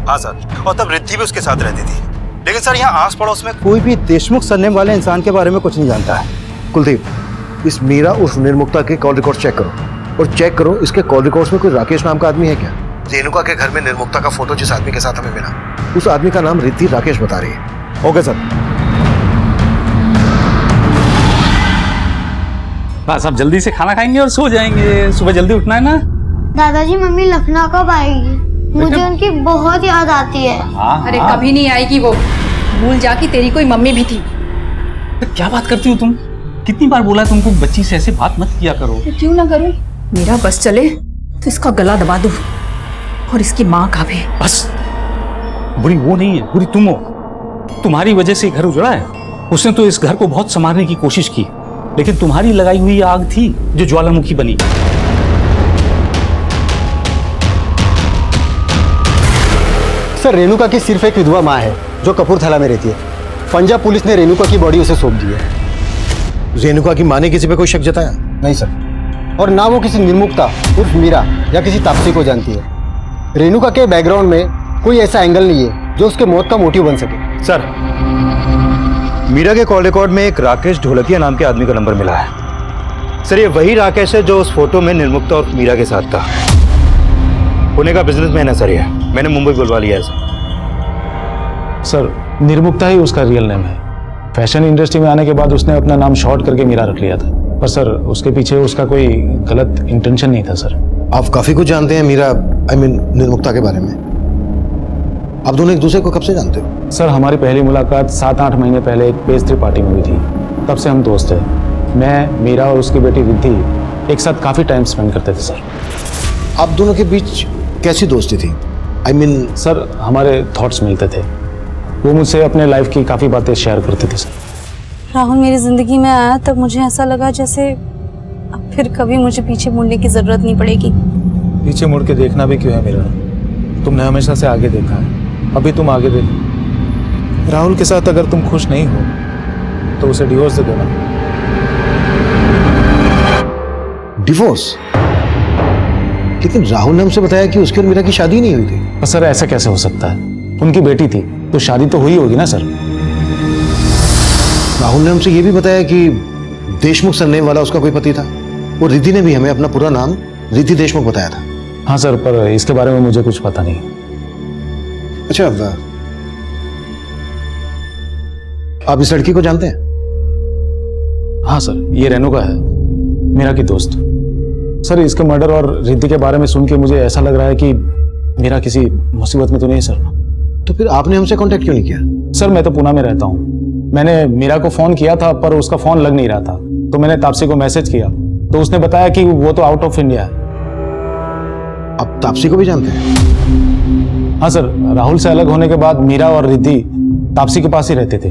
हाँ सर, और तब रिद्धि भी उसके साथ रहती थी। लेकिन सर यहाँ आस पड़ोस में कोई भी देशमुख सरनेम वाले इंसान के बारे में कुछ नहीं जानता है। कुलदीप, इस मीरा उस निर्मुक्ता के कॉल रिकॉर्ड चेक करो और चेक करो इसके कॉल रिकॉर्ड्स में कोई राकेश नाम का आदमी है क्या? रेणुका के घर में निर्मुक्ता का फोटो जिस आदमी के साथ हमें मिला, उस आदमी का नाम रिद्धि राकेश बता रही है। Okay sir. बस अब जल्दी से खाना खाएंगे और सो जाएंगे। सुबह जल्दी उठना है ना। दादाजी, मम्मी लखनऊ कब आएगी? मुझे उनकी बहुत याद आती है। अरे कभी नहीं आएगी वो। भूल जा कि तेरी कोई मम्मी भी थी। क्या बात करती हो तुम? कितनी बार बोला तुमको बच्ची से ऐसे बात मत किया करो। तो क्यों ना करूं? मेरा बस चले तो इसका गला दबा दूं और इसकी माँ का भी। बस, बुरी वो नहीं है, बुरी तुम हो। तुम्हारी वजह से घर उजड़ा है। उसने तो इस घर को बहुत संवारने की कोशिश की लेकिन तुम्हारी लगाई हुई आग थी जो ज्वालामुखी बनी। सर रेणुका की सिर्फ एक विधवा माँ है जो कपूरथला में रहती है। पंजाब पुलिस ने रेणुका की बॉडी उसे सौंप दी है। रेणुका की माँ ने किसी पे कोई शक जताया? नहीं सर, और ना वो किसी निर्मुक्ता उर्फ मीरा या किसी तापसी को जानती है। रेणुका के बैकग्राउंड में कोई ऐसा एंगल नहीं है जो उसके मौत का मोटिव बन सके। सर मीरा के कॉल रिकॉर्ड में एक राकेश ढोलकिया नाम के आदमी का नंबर मिला है। सर ये वही राकेश है जो उस फोटो में निर्मुक्ता और मीरा के साथ था। पुणे का बिजनेसमैन है सर ये। मैंने मुंबई बुलवा लिया है सर। निर्मुक्ता ही उसका रियल नेम है। फैशन इंडस्ट्री में आने के बाद उसने अपना नाम शॉर्ट करके मीरा रख लिया था। पर सर उसके पीछे उसका कोई गलत इंटेंशन नहीं था सर। आप काफी कुछ जानते हैं मीरा निर्मुक्ता के बारे में। आप दोनों एक दूसरे को कब से जानते हो? सर हमारी पहली मुलाकात 7-8 महीने पहले एक पेज 3 पार्टी में हुई थी। तब से हम दोस्त हैं। मैं, मीरा और उसकी बेटी रिद्धि एक साथ काफ़ी टाइम स्पेंड करते थे सर। आप दोनों के बीच कैसी दोस्ती थी? सर हमारे थॉट्स मिलते थे। वो मुझसे अपने लाइफ की काफ़ी बातें शेयर करते थे सर। राहुल मेरी जिंदगी में आया तब मुझे ऐसा लगा जैसे अब फिर कभी मुझे पीछे मुड़ने की जरूरत नहीं पड़ेगी। पीछे मुड़ के देखना भी क्यों है मीरा? तुमने हमेशा से आगे देखा है, अभी तुम आगे देखो। राहुल के साथ अगर तुम खुश नहीं हो तो उसे डिवोर्स दे देना। डिवोर्स? लेकिन राहुल ने हमसे बताया कि उसकी और मीरा की शादी नहीं हुई थी। सर ऐसा कैसे हो सकता है? उनकी बेटी थी तो शादी तो हुई होगी ना सर। राहुल ने हमसे ये भी बताया कि देशमुख सरनेम वाला उसका कोई पति था। और रिद्धि ने भी हमें अपना पूरा नाम रिद्धि देशमुख बताया था। हाँ सर, पर इसके बारे में मुझे कुछ पता नहीं। अच्छा, आप इस लड़की को जानते हैं? हाँ सर, ये रेणुका है, मीरा की दोस्त। सर, इसके मर्डर और रिद्धि के बारे में सुन के मुझे ऐसा लग रहा है कि मीरा किसी मुसीबत में तो नहीं सर। तो फिर आपने हमसे कांटेक्ट क्यों नहीं किया? सर, मैं तो पुणे में रहता हूँ। मैंने मीरा को फोन किया था पर उसका फोन लग नहीं रहा था, तो मैंने तापसी को मैसेज किया तो उसने बताया कि वो तो आउट ऑफ इंडिया है। आप तापसी को भी जानते हैं? हाँ सर, राहुल से अलग होने के बाद मीरा और रिद्धि तापसी के पास ही रहते थे।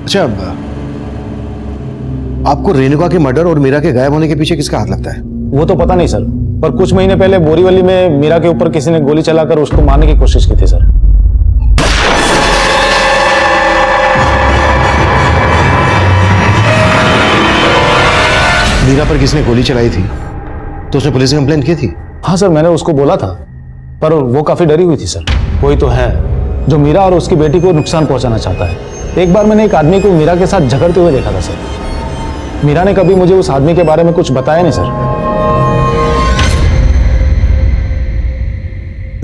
अच्छा, आपको रेणुका के मर्डर और मीरा के गायब होने के पीछे किसका हाथ लगता है? वो तो पता नहीं सर, पर कुछ महीने पहले बोरीवली में मीरा के ऊपर किसी ने गोली चलाकर उसको मारने की कोशिश की थी सर। मीरा पर किसने गोली चलाई थी तो उसने पुलिस में कंप्लेंट की थी? हाँ सर, मैंने उसको बोला था पर वो काफी डरी हुई थी सर। कोई तो है जो मीरा और उसकी बेटी को नुकसान पहुंचाना चाहता है। एक बार मैंने एक आदमी को मीरा के साथ झगड़ते हुए देखा था सर। मीरा ने कभी मुझे उस आदमी के बारे में कुछ बताया नहीं सर।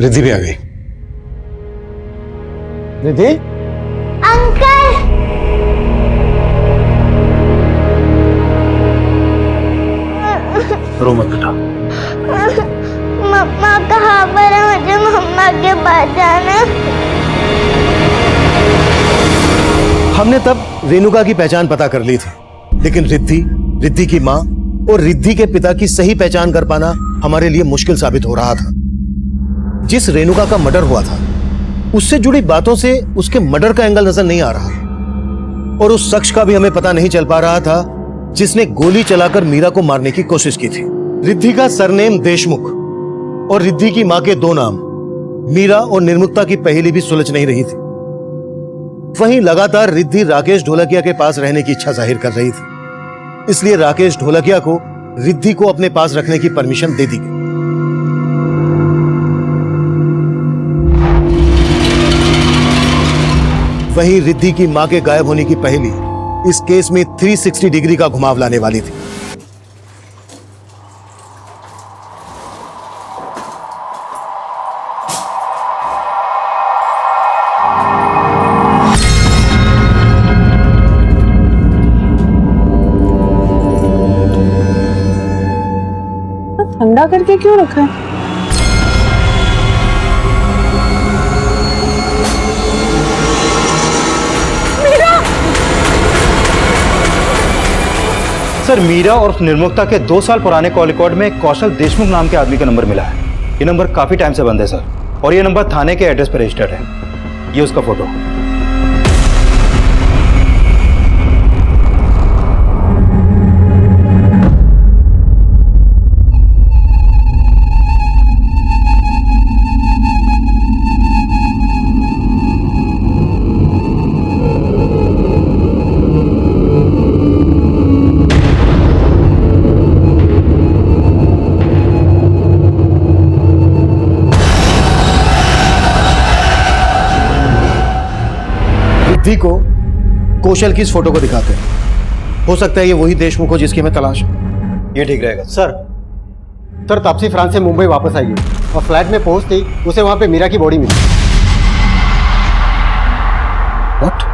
रिद्धि भी आ गई। रिद्धि? अंकल, रो मत बेटा। मम्मा कहाँ पर है? मुझे मम्मा के पास जाना। हमने तब रेणुका की पहचान पता कर ली थी, लेकिन रिद्धि की मां और रिद्धि के पिता की सही पहचान कर पाना हमारे लिए मुश्किल साबित हो रहा था। जिस रेणुका का मर्डर हुआ था उससे जुड़ी बातों से उसके मर्डर का एंगल नजर नहीं आ रहा, और उस शख्स का भी हमें पता नहीं चल पा रहा था जिसने गोली चलाकर मीरा को मारने की कोशिश की थी। रिद्धि का सरनेम देशमुख और रिद्धि की मां के दो नाम मीरा और निर्मुक्ता की पहेली भी सुलझ नहीं रही थी। वहीं लगातार रिद्धि राकेश ढोलकिया के पास रहने की इच्छा जाहिर कर रही थी, इसलिए राकेश ढोलकिया को रिद्धि को अपने पास रखने की परमिशन दे दी गई। वहीं रिद्धि की मां के गायब होने की पहेली इस केस में 360 डिग्री का घुमाव लाने वाली थी। ठंडा करके क्यों रखा है? सर, मीरा और निर्मुक्ता के 2 साल पुराने कॉल रिकॉर्ड में कौशल देशमुख नाम के आदमी का नंबर मिला है। ये नंबर काफी टाइम से बंद है सर, और ये नंबर थाने के एड्रेस पर रजिस्टर्ड है। ये उसका फोटो। रिद्धि को कौशल की इस फोटो को दिखाते हैं। हो सकता है ये वही देशमुख हो जिसकी हमें तलाश है। ये ठीक रहेगा सर। तापसी फ्रांस से मुंबई वापस आई है और फ्लैट में पहुंचते ही उसे वहां पे मीरा की बॉडी मिली। What?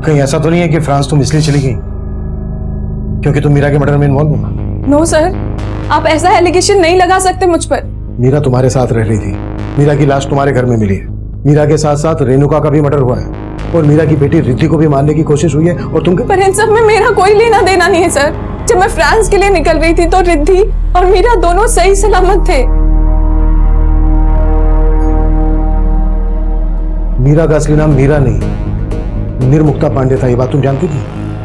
कहीं ऐसा तो नहीं है कि फ्रांस तुम इसलिए चली गई क्योंकि तुम मीरा के मर्डर में इन्वॉल्व हो? नो सर, आप ऐसा एलिगेशन नहीं लगा सकते मुझ पर। मीरा तुम्हारे साथ रह रही थी। मीरा की लाश तुम्हारे घर में मिली है। मीरा के साथ साथ रेणुका का भी मर्डर हुआ है और मीरा की बेटी रिद्धि को भी मारने की कोशिश हुई है और तुम। पर इन सब में मेरा कोई लेना देना नहीं है सर। जब मैं फ्रांस के लिए निकल रही थी तो रिद्धि और मीरा दोनों सही सलामत थे। मीरा का असली नाम मीरा नहीं, निर्मुक्ता पांडे था। ये बात तुम जानती थी?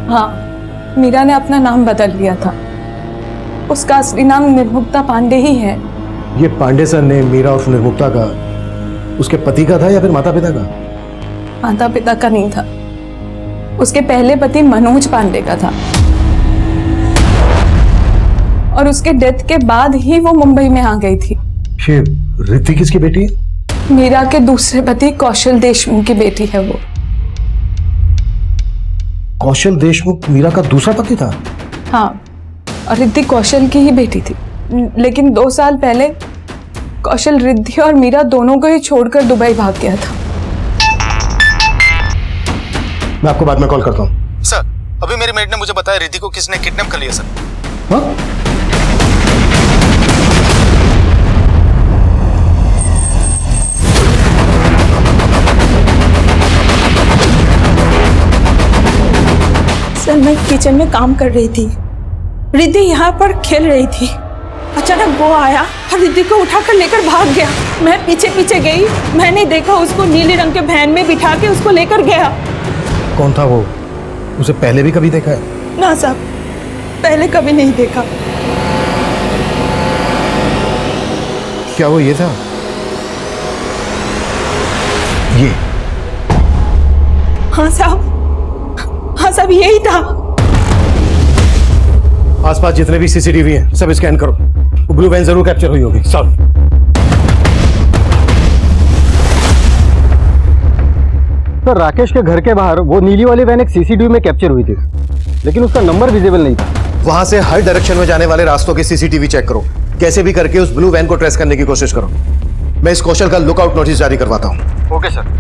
हाँ, मीरा ने अपना नाम बदल लिया था। उसका असली नाम निर्मुक्ता पांडे ही है। ये पांडे सर ने मीरा और निर्मुक्ता का उसके पति का था या फिर माता पिता का? माता पिता का नहीं था। उसके पहले पति मनोज पांडे का था और उसके डेथ के बाद ही वो मुंबई में आ गई थी। ये रिद्धि किसकी बेटी है? मीरा के दूसरे पति कौशल देशमुख की बेटी है वो। कौशल देशमुख मीरा का दूसरा पति था? हाँ, और रिद्धि कौशल की ही बेटी थी, लेकिन 2 साल पहले कौशल रिद्धि और मीरा दोनों को ही छोड़कर दुबई भाग गया था। मैं आपको बाद में कॉल करता हूँ। सर, अभी मेरी मेड ने मुझे बताया रिद्धि को किसने किडनैप कर लिया सर। हाँ? सर, मैं किचन में काम कर रही थी, रिद्धि यहाँ पर खेल रही थी, अचानक वो आया और रिद्धि को उठाकर लेकर भाग गया। मैं पीछे पीछे गई, मैंने देखा उसको नीले रंग के वैन में बिठा के उसको लेकर गया। कौन था वो? उसे पहले भी कभी देखा है? ना साहब, पहले कभी नहीं देखा। क्या वो ये था? ये? हाँ साहब, हाँ साहब, यही था। आसपास जितने भी सीसीटीवी हैं सब स्कैन करो, वो ब्लू वैन जरूर कैप्चर हुई होगी। सब। सर, राकेश के घर के बाहर वो नीली वाली वैन एक सीसीटीवी में कैप्चर हुई थी, लेकिन उसका नंबर विजिबल नहीं था। वहां से हर डायरेक्शन में जाने वाले रास्तों के सीसीटीवी चेक करो, कैसे भी करके उस ब्लू वैन को ट्रेस करने की कोशिश करो। मैं इस कौशल का लुकआउट नोटिस जारी करवाता हूँ। Okay sir.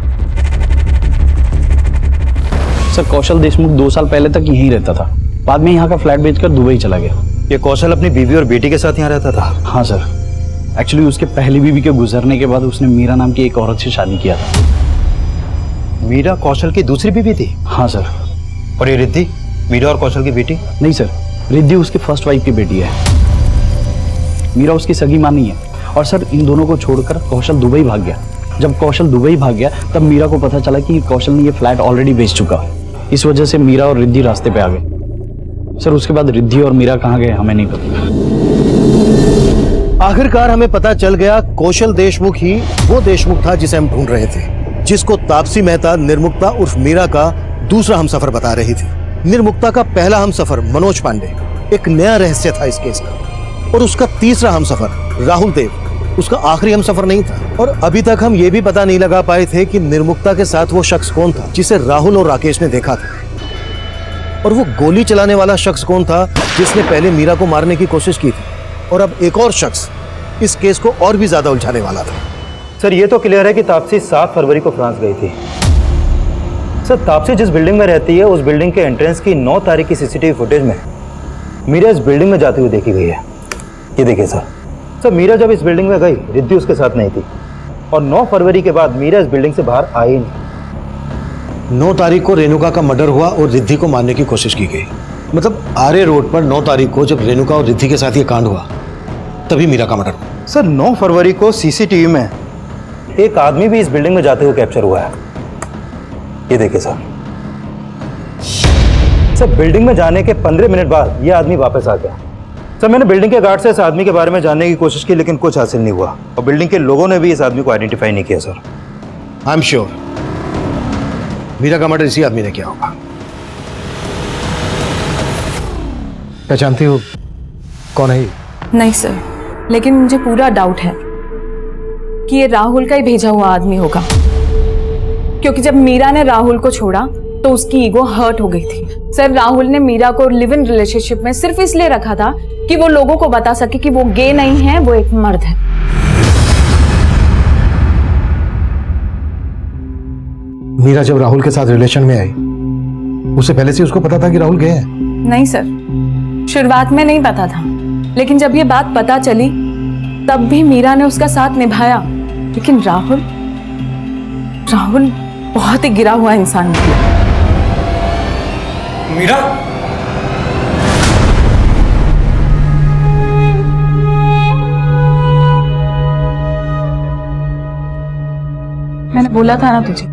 सर, कौशल देशमुख 2 साल पहले तक यहीं रहता था, बाद में यहाँ का फ्लैट बेचकर दुबई चला गया। ये कौशल अपनी बीवी और बेटी के साथ यहाँ रहता था? हाँ सर, एक्चुअली उसके पहली बीवी के गुजरने के बाद उसने मीरा नाम की एक औरत से शादी किया था। मीरा कौशल की दूसरी बीवी थी? हाँ सर। और ये रिद्धि मीरा और कौशल की बेटी? नहीं सर, रिद्धि उसकी फर्स्ट वाइफ की बेटी है, मीरा उसकी सगी मां नहीं है। और सर, इन दोनों को छोड़कर कौशल दुबई भाग गया। जब कौशल दुबई भाग गया तब मीरा को पता चला कि कौशल ने ये फ्लैट ऑलरेडी बेच चुका है। इस वजह से मीरा और रिद्धि रास्ते पे आ गए। सर, उसके बाद रिद्धि और मीरा कहाँ गए हमें नहीं पता। आखिरकार हमें पता चल गया कौशल देशमुख ही वो देशमुख था जिसे हम ढूंढ रहे थे, जिसको तापसी मेहता निर्मुक्ता उर्फ मीरा का दूसरा हमसफर बता रही थी। निर्मुक्ता का पहला हमसफर मनोज पांडे एक नया रहस्य था इस केस का, और उसका तीसरा हमसफर राहुल देव उसका आखिरी हमसफर नहीं था। और अभी तक हम ये भी पता नहीं लगा पाए थे कि निर्मुक्ता के साथ वो शख्स कौन था जिसे राहुल और राकेश ने देखा था, और वो गोली चलाने वाला शख्स कौन था जिसने पहले मीरा को मारने की कोशिश की थी। और अब एक और शख्स इस केस को और भी ज्यादा उलझाने वाला था। सर, ये तो क्लियर है कि तापसी 7 फरवरी को फ्रांस गई थी। सर, तापसी जिस बिल्डिंग में रहती है उस बिल्डिंग के एंट्रेंस की 9 तारीख की सीसीटीवी फुटेज में मीरा इस बिल्डिंग में जाती हुई देखी गई है। ये देखिए सर, मीरा जब इस बिल्डिंग में गई रिद्धि उसके साथ नहीं थी, और 9 फरवरी के बाद मीरा इस बिल्डिंग से बाहर आई ही नहीं। 9 तारीख को रेणुका का मर्डर हुआ और रिद्धि को मारने की कोशिश की गई। मतलब आर्य रोड पर 9 तारीख को जब रेणुका और रिद्धि के साथ ये कांड हुआ तभी मीरा का मर्डर हुआ। सर, 9 फरवरी को सीसीटीवी में एक आदमी भी इस बिल्डिंग में जाते हुए कैप्चर हुआ है। ये देखिए सर, बिल्डिंग में जाने के 15 मिनट बाद ये आदमी वापस आ गया। सर, मैंने बिल्डिंग के गार्ड से इस आदमी के बारे में जानने की कोशिश की, लेकिन कुछ हासिल नहीं हुआ, और बिल्डिंग के लोगों ने भी इस आदमी को आइडेंटिफाई नहीं किया। Sir, I am sure Meera का मर्डर इसी आदमी ने किया होगा। पहचानती हो कौन है ये? नहीं सर, लेकिन मुझे पूरा डाउट है कि ये राहुल का ही भेजा हुआ आदमी होगा, क्योंकि जब मीरा ने राहुल को छोड़ा तो उसकी ईगो हर्ट हो गई थी। सर, राहुल ने मीरा को लिव इन रिलेशनशिप में सिर्फ इसलिए रखा था कि वो लोगों को बता सके कि वो गे नहीं है, वो एक मर्द है। मीरा जब राहुल के साथ रिलेशन में आई उससे पहले से उसको पता था कि राहुल गे है? नहीं सर, शुरुआत में नहीं पता था, लेकिन जब ये बात पता चली तब भी मीरा ने उसका साथ निभाया। लेकिन राहुल बहुत ही गिरा हुआ इंसान निकला। मीरा, मैंने बोला था ना तुझे,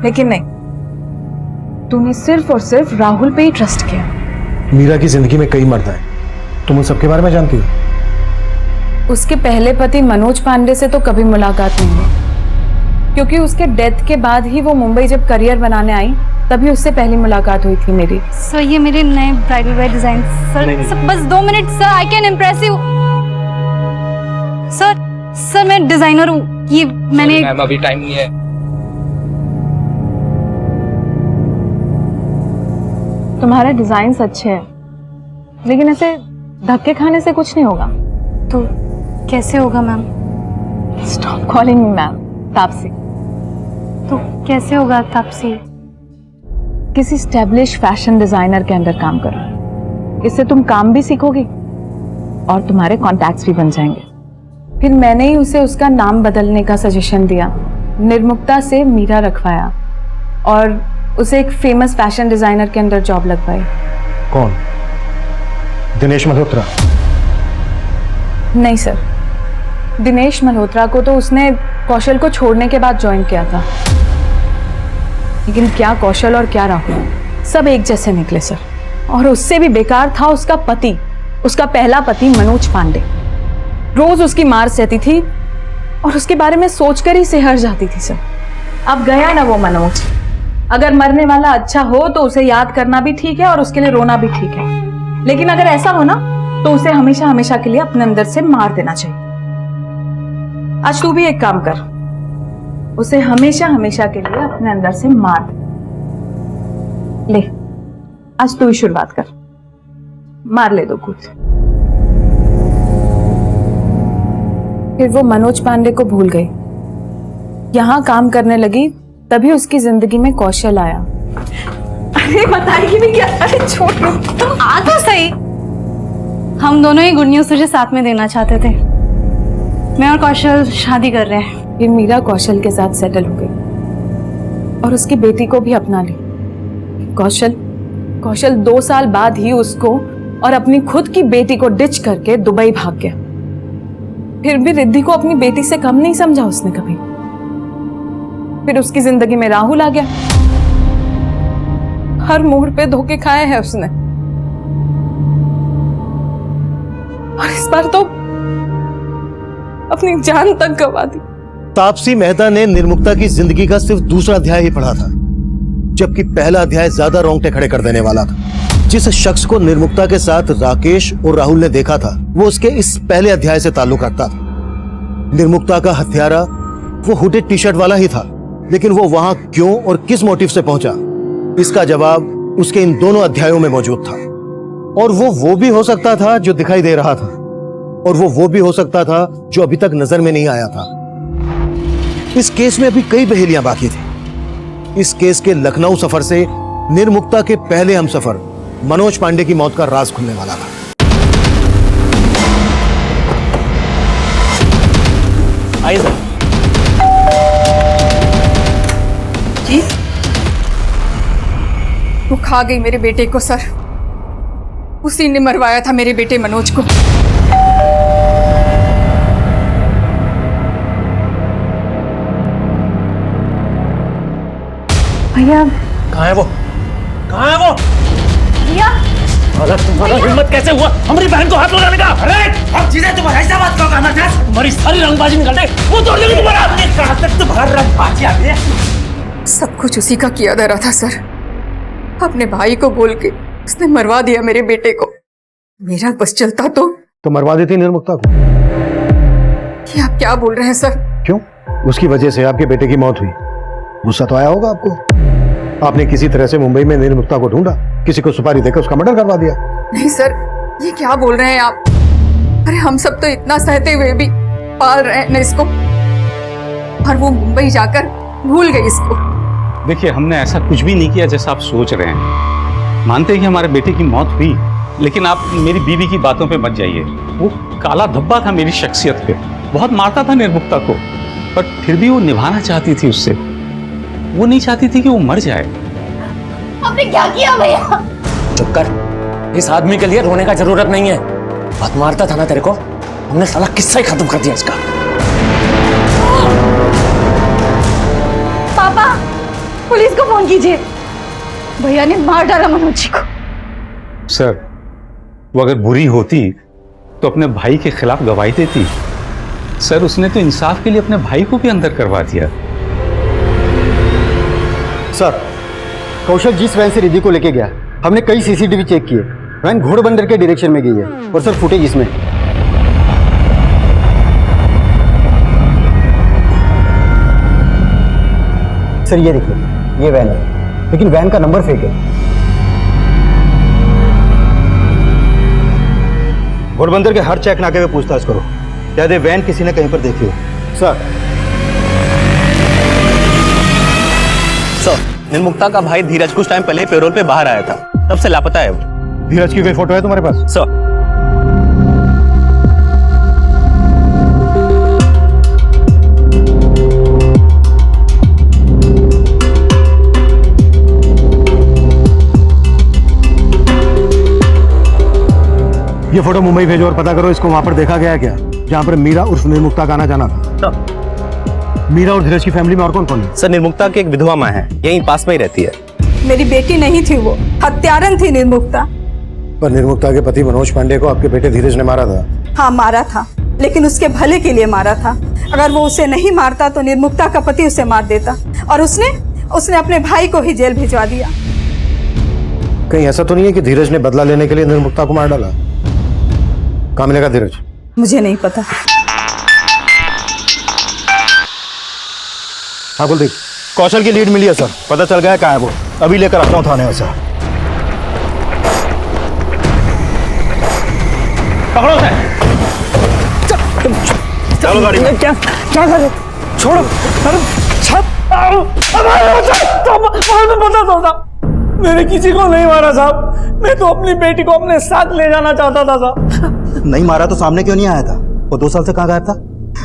लेकिन नहीं, तूने सिर्फ और सिर्फ राहुल पे ही ट्रस्ट किया। मीरा की जिंदगी में कई मर्द हैं, तुम उन सबके बारे में जानती हो? उसके पहले पति मनोज पांडे से तो कभी मुलाकात नहीं हुई, क्योंकि उसके डेथ के बाद ही वो मुंबई जब करियर बनाने आई तभी उससे पहली मुलाकात हुई थी मेरी। सर ये मेरे नए ब्राइडल वेयर डिजाइन सर, बस 2 minute sir, I can impress you. Sir मैं डिजाइनर हूँ, ये मैंने मैम अभी टाइम नहीं है। तुम्हारे डिजाइन अच्छे हैं, लेकिन ऐसे धक्के खाने से कुछ नहीं होगा। तो कैसे होगा ma'am? Stop calling me ma'am, Taapsee. तो कैसे होगा तापसी? किसी स्टैब्लिश फैशन डिजाइनर के अंदर काम करो, इससे तुम काम भी सीखोगी और तुम्हारे कॉन्टैक्ट्स भी बन जाएंगे। फिर मैंने ही उसे उसका नाम बदलने का सजेशन दिया, निर्मुक्ता से मीरा रखवाया और उसे एक फेमस फैशन डिजाइनर के अंदर जॉब लगवाई। कौन? दिनेश मल्होत्रा? नहीं सर, दिनेश मल्होत्रा को तो उसने कौशल को छोड़ने के बाद ज्वाइन किया था, लेकिन क्या कौशल और क्या राहुल सब एक जैसे निकले सर। और उससे भी बेकार था उसका पति, उसका पहला पति मनोज पांडे। रोज उसकी मार सहती थी और उसके बारे में सोचकर ही सिहर जाती थी सर। अब गया ना वो मनोज, अगर मरने वाला अच्छा हो तो उसे याद करना भी ठीक है और उसके लिए रोना भी ठीक है, लेकिन अगर ऐसा हो ना तो उसे हमेशा हमेशा के लिए अपने अंदर से मार देना चाहिए। आज तू भी एक काम कर, उसे हमेशा हमेशा के लिए अपने अंदर से मार दे। ले, आज तू ही शुरुआत कर, मार ले दो कुछ। फिर वो मनोज पांडे को भूल गई, यहां काम करने लगी, तभी उसकी जिंदगी में कौशल आया। अरे बताएगी भी क्या? अरे छोड़, तुम आ तो सही। हम दोनों ही गुड न्यूज तुझे साथ में देना चाहते थे। मैं और कौशल शादी कर रहे हैं। फिर मीरा कौशल के साथ सेटल हो गई और उसकी बेटी को भी अपना ली। कौशल 2 साल बाद ही उसको और अपनी खुद की बेटी को डिच करके दुबई भाग गया। फिर भी रिद्धि को अपनी बेटी से कम नहीं समझा उसने कभी। फिर उसकी जिंदगी में राहुल आ गया, हर मोड़ पे धोखे खाए हैं उसने, और इस बार तो अपनी जान तक गंवा दी। तापसी मेहता ने निर्मुक्ता की जिंदगी का सिर्फ दूसरा अध्याय ही पढ़ा था, जबकि पहला अध्याय ज्यादा रोंगटे खड़े कर देने वाला था। जिस शख्स को निर्मुक्ता के साथ राकेश और राहुल ने देखा था, वो उसके इस पहले अध्याय से ताल्लुक रखता था। निर्मुक्ता का हत्यारा वो हुडेड टी शर्ट वाला ही था, लेकिन वो वहां क्यों और किस मोटिव से पहुंचा, इसका जवाब उसके इन दोनों अध्यायों में मौजूद था। और वो भी हो सकता था जो दिखाई दे रहा था, और वो भी हो सकता था जो अभी तक नजर में नहीं आया था। इस केस में अभी कई पहेलियां बाकी थी। इस केस के लखनऊ सफर से निर्मुक्ता के पहले हमसफर मनोज पांडे की मौत का राज खुलने वाला था। आइए सर। जी, वो खा गई मेरे बेटे को सर। उसी ने मरवाया था मेरे बेटे मनोज को। भैया कहाँ है वो? कहाँ है वो? भैया, अगर तुम्हारा हिम्मत कैसे हुआ हमारी बहन को हाथ लगाने का? अरे अब चीजें तुम्हारा ऐसा बात कहोगे हमारे साथ? तुम्हारी सारी रंगबाजी निकाल दे, वो तोड़ देगी तुम्हारा। कहाँ तक तुम्हारा रंगबाजी आती है? सब कुछ उसी का किया धरा था सर। अपने भाई को बोल के उसने मरवा दिया मेरे बेटे को। मेरा बस चलता तो मरवा देती निर्मुक्ता को। ये आप क्या बोल रहे हैं सर? क्यों? उसकी वजह से आपके बेटे की मौत हुई, गुस्सा तो आया होगा आपको। आपने किसी तरह से मुंबई में निर्मुक्ता को ढूंढा, किसी को सुपारी देकर उसका मर्डर करवा दिया। नहीं सर, ये क्या बोल रहे हैं आप? अरे हम सब तो इतना सहते हुए भी पाल रहे हैं ना इसको, और वो मुंबई जाकर भूल गई इसको। देखिए, हमने ऐसा कुछ भी नहीं किया जैसा आप सोच रहे हैं। मानते हैं कि हमारे बेटे की मौत हुई, लेकिन आप मेरी बीवी की बातों पे मत जाइए। वो काला धब्बा था मेरी शख्सियत पे, बहुत मारता था निर्मुक्ता को, पर फिर भी वो निभाना चाहती थी उससे। वो नहीं चाहती थी कि वो मर जाए। आपने क्या किया भैया? चुप कर। इस आदमी के लिए रोने का जरूरत नहीं है। बहुत मारता था ना तेरे को, हमने साला किस्सा ही खत्म कर दिया इसका। पापा, पुलिस को फोन कीजिए। भैया ने मार डाला मनोज जी को। सर, वो अगर बुरी होती तो अपने भाई के खिलाफ गवाही देती। सर, उसने तो इंसाफ के लिए अपने भाई को भी अंदर करवा दिया। सर, कौशल जिस वैन से रिद्धि को लेके गया, हमने कई सीसीटीवी चेक किए। वैन घोड़बंदर के डायरेक्शन में गई है और सर फुटेज इसमें। सर ये देखिए, ये वैन है, लेकिन वैन का नंबर फेक है। घोड़बंदर के हर चेक नाके पे पूछताछ करो, शायद ये वैन किसी ने कहीं पर देखी हो। सर निर्मुक्ता का भाई धीरज कुछ टाइम पहले पेरोल पे बाहर आया था, तब से लापता है वो। धीरज की कोई फोटो है तुम्हारे पास? सर ये फोटो मुंबई भेजो और पता करो इसको वहां पर देखा गया क्या, जहां पर मीरा उर्फ निर्मुक्ता का आना जाना था। मीरा और धीरज की फैमिली में और कौन कौन है? सर निर्मुक्ता की एक विधवा माँ है, यहीं पास में ही रहती है। मेरी बेटी नहीं थी, वो हत्यारन थी निर्मुक्ता। पर निर्मुक्ता के पति मनोज पांडे को आपके बेटे धीरज ने मारा था। हाँ मारा था, लेकिन उसके भले के लिए मारा था। अगर वो उसे नहीं मारता तो निर्मुक्ता का पति उसे मार देता, और उसने अपने भाई को ही जेल भिजवा दिया। कहीं ऐसा तो नहीं है कि धीरज ने बदला लेने के लिए निर्मुक्ता को मार डाला? कहाँ मिलेगा धीरज? मुझे नहीं पता। हाँ कुलदीप। कौशल की लीड मिली है सर, पता चल गया कहाँ है वो। अभी लेकर आता हूँ थाने में सर। पकड़ो उसे। चलो गाड़ी में। क्या करे? छोड़ो। मैंने किसी को नहीं मारा साहब, मैं तो अपनी बेटी को अपने साथ ले जाना चाहता था साहब। नहीं मारा तो सामने क्यों नहीं आया था? वो 2 साल से कहाँ गायब था?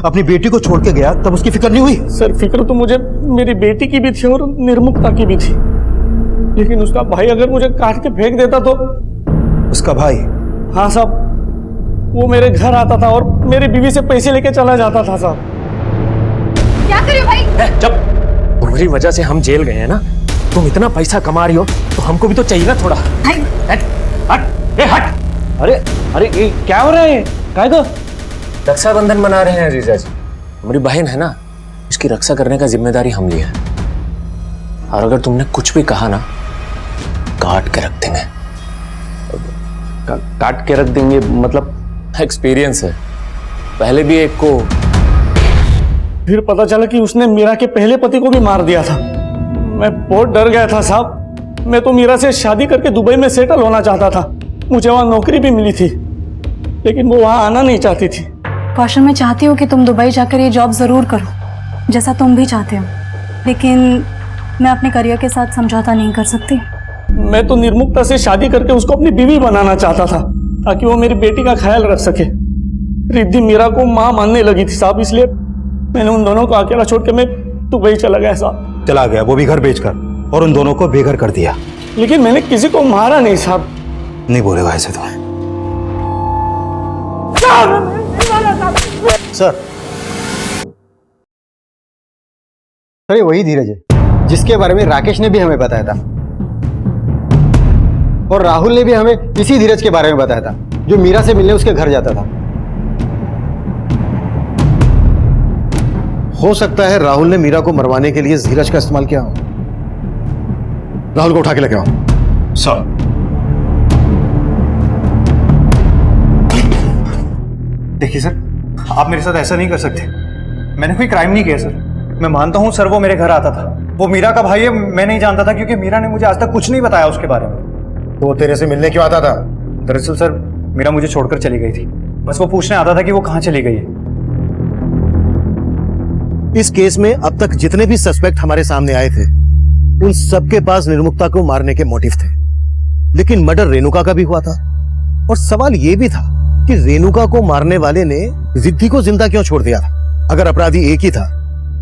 अपनी बेटी को छोड़ के गया तब उसकी फिक्र नहीं हुई? सर फिक्र तो मुझे मेरी बेटी की भी थी और निर्मुक्ता की भी थी, लेकिन उसका भाई अगर मुझे काट के फेंक देता तो। उसका भाई? हाँ साहब, वो मेरे घर आता था और मेरी बीवी से पैसे लेके चला जाता था साहब। क्या कर रहे हो भाई? जब तुम्हारी वजह से हम जेल गए हैं ना, तुम इतना पैसा कमा रही हो तो हमको भी तो चाहिए ना थोड़ा। हट हट हट। अरे अरे ये क्या हो रहा है? काय को रक्षाबंधन मना रहे हैं जीजा जी। हमारी बहन है ना, उसकी रक्षा करने का जिम्मेदारी हम लिए है, और अगर तुमने कुछ भी कहा ना, काट के रख देंगे। काट के रख देंगे मतलब? एक्सपीरियंस है, पहले भी एक को। फिर पता चला कि उसने मीरा के पहले पति को भी मार दिया था। मैं बहुत डर गया था साहब। मैं तो मीरा से शादी करके दुबई में सेटल होना चाहता था, मुझे वहां नौकरी भी मिली थी, लेकिन वो वहां आना नहीं चाहती थी। कौशल, मैं चाहती हूँ कि तुम दुबई जाकर ये जॉब जरूर करो, जैसा तुम भी चाहते हो, लेकिन मैं अपने करियर के साथ समझौता नहीं कर सकती। मैं तो निर्मुक्ता से शादी करके उसको अपनी बीवी बनाना चाहता था, ताकि वो मेरी बेटी का ख्याल रख सके। रिद्धि मीरा को मां मानने लगी थी साहब, इसलिए मैंने उन दोनों को अकेला छोड़ के मैं दुबई चला गया साहब। चला गया, वो भी घर बेचकर, और उन दोनों को बेघर कर दिया। लेकिन मैंने किसी को मारा नहीं साहब। नहीं बोलेगा ऐसे तो। सर ये वही धीरज है जिसके बारे में राकेश ने भी हमें बताया था, और राहुल ने भी हमें इसी धीरज के बारे में बताया था, जो मीरा से मिलने उसके घर जाता था। हो सकता है राहुल ने मीरा को मरवाने के लिए धीरज का इस्तेमाल किया हो। राहुल को उठा के लेके आओ। सर देखिए सर, आप मेरे साथ ऐसा नहीं कर सकते। मैंने कोई क्राइम नहीं किया सर। मैं मानता हूं सर, वो मेरे घर आता था, वो मीरा का भाई है। मैं नहीं जानता था क्योंकि मीरा ने मुझे आज तक कुछ नहीं बताया उसके बारे में। तो वो तेरे से मिलने क्यों आता था? दरअसल सर मीरा मुझे छोड़कर चली गई थी, बस वो पूछने आता था कि वो कहाँ चली गई है। इस केस में अब तक जितने भी सस्पेक्ट हमारे सामने आए थे, उन सबके पास निर्मुक्ता को मारने के मोटिव थे, लेकिन मर्डर रेणुका का भी हुआ था। और सवाल यह भी था कि रेणुका को मारने वाले ने रिद्धि को जिंदा क्यों छोड़ दिया था? अगर अपराधी एक ही था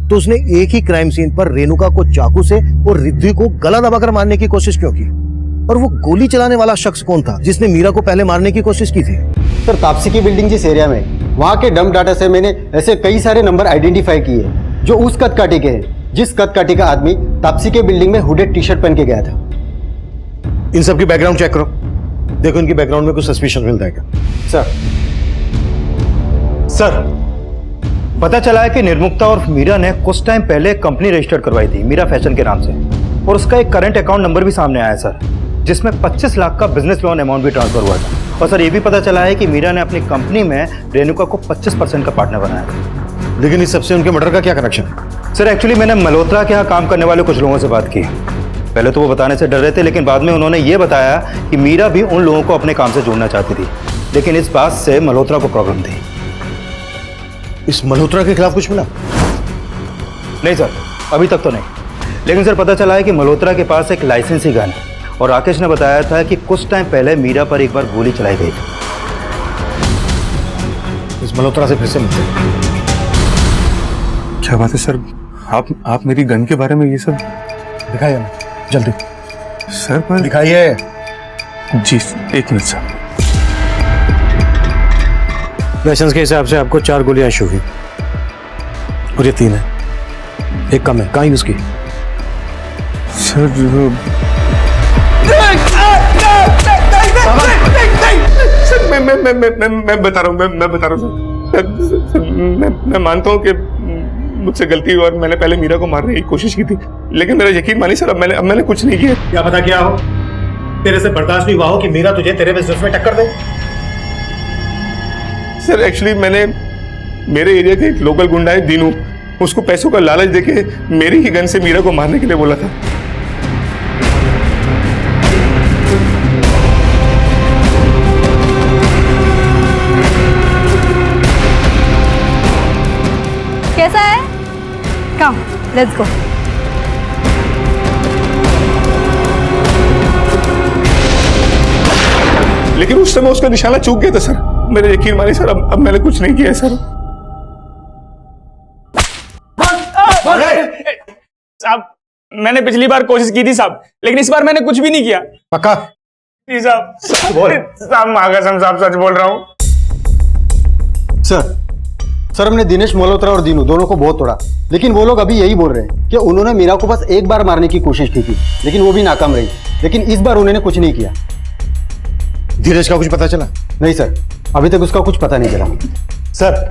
तो उसने एक ही क्राइम सीन पर रेणुका को चाकू से और रिद्धि को गला दबाकर मारने की कोशिश क्यों की? और वो गोली चलाने वाला शख्स कौन था जिसने मीरा को पहले मारने की कोशिश की थी? सर तापसी की बिल्डिंग जिस एरिया में, वहां के डंप डाटा से मैंने ऐसे कई सारे नंबर आइडेंटिफाई किए जो उस कद काटी के हैं जिस कद काटी का आदमी तापसी के बिल्डिंग में हुडेड टी शर्ट पहन के गया था। इन सब की बैकग्राउंड चेक करो, देखो इनकी बैकग्राउंड में कुछ सस्पिशन मिलता है क्या? सर पता चला है कि निर्मुक्ता और मीरा ने कुछ टाइम पहले कंपनी रजिस्टर करवाई थी मीरा फैशन के नाम से। और उसका एक करंट अकाउंट नंबर भी सामने आया सर, जिसमें 25 लाख का बिजनेस लोन अमाउंट भी ट्रांसफर हुआ था। और सर ये भी पता चला है कि मीरा ने अपनी कंपनी में रेणुका को 25% का पार्टनर बनाया था। लेकिन इस सबसे उनके मर्डर का क्या कनेक्शन? सर एक्चुअली मैंने मल्होत्रा के यहाँ काम करने वाले कुछ लोगों से बात की। पहले तो वो बताने से डर रहे थे, लेकिन बाद में उन्होंने ये बताया कि मीरा भी उन लोगों को अपने काम से जोड़ना चाहती थी, लेकिन इस बात से मल्होत्रा को प्रॉब्लम थी। इस मल्होत्रा के खिलाफ कुछ मिला? नहीं सर, अभी तक तो नहीं। लेकिन सर पता चला है कि मल्होत्रा के पास एक लाइसेंसी गन है, और राकेश ने बताया था कि कुछ टाइम पहले मीरा पर एक बार गोली चलाई गई थी। इस मल्होत्रा से फिर से मिलते हैं। क्या बात है सर, आप मेरी गन के बारे में ये सब दिखाइए हमें जल्दी। सर पर दिखाइए। जी एक मिनट सर। लाइसेंस के हिसाब से आपको 4 गोलियां इशू हुई और ये 3 है, एक कम है। कहाँ यूज की? सर मैं बता रहा हूँ, मैं बता रहा हूँ सर। मैं मानता हूँ कि मुझसे गलती हुई और मैंने पहले मीरा को मारने की कोशिश की थी, लेकिन मेरा यकीन मानिए सर, अब मैंने कुछ नहीं किया। क्या पता क्या हो, तेरे से बर्दाश्त भी हुआ हो कि मीरा तुझे तेरे बिजनेस में टक्कर दे। सर एक्चुअली मैंने मेरे एरिया के एक लोकल गुंडा है दीनू, उसको पैसों का लालच देके मेरी ही गन से मीरा को मारने के लिए बोला था। कैसा है? कम, लेट्स गो। लेकिन उस समय उसका निशाना चूक गया था सर, मेरा यकीन मानिए सर, अब मैंने कुछ नहीं किया सर। साहब मैंने पिछली बार कोशिश की थी साहब, लेकिन इस बार मैंने कुछ भी नहीं किया। पक्का? जी साहब। साहब मागसम साहब सच बोल रहा हूँ। सर हमने दिनेश मल्होत्रा और दीनू दोनों को बहुत तोड़ा, लेकिन वो लोग अभी यही बोल रहे हैं कि उन्होंने मीरा को बस एक बार मारने की कोशिश की थी, लेकिन वो भी नाकाम रही। लेकिन इस बार उन्होंने कुछ नहीं किया। धीरज का कुछ पता चला? नहीं सर, अभी तक उसका कुछ पता नहीं चला। सर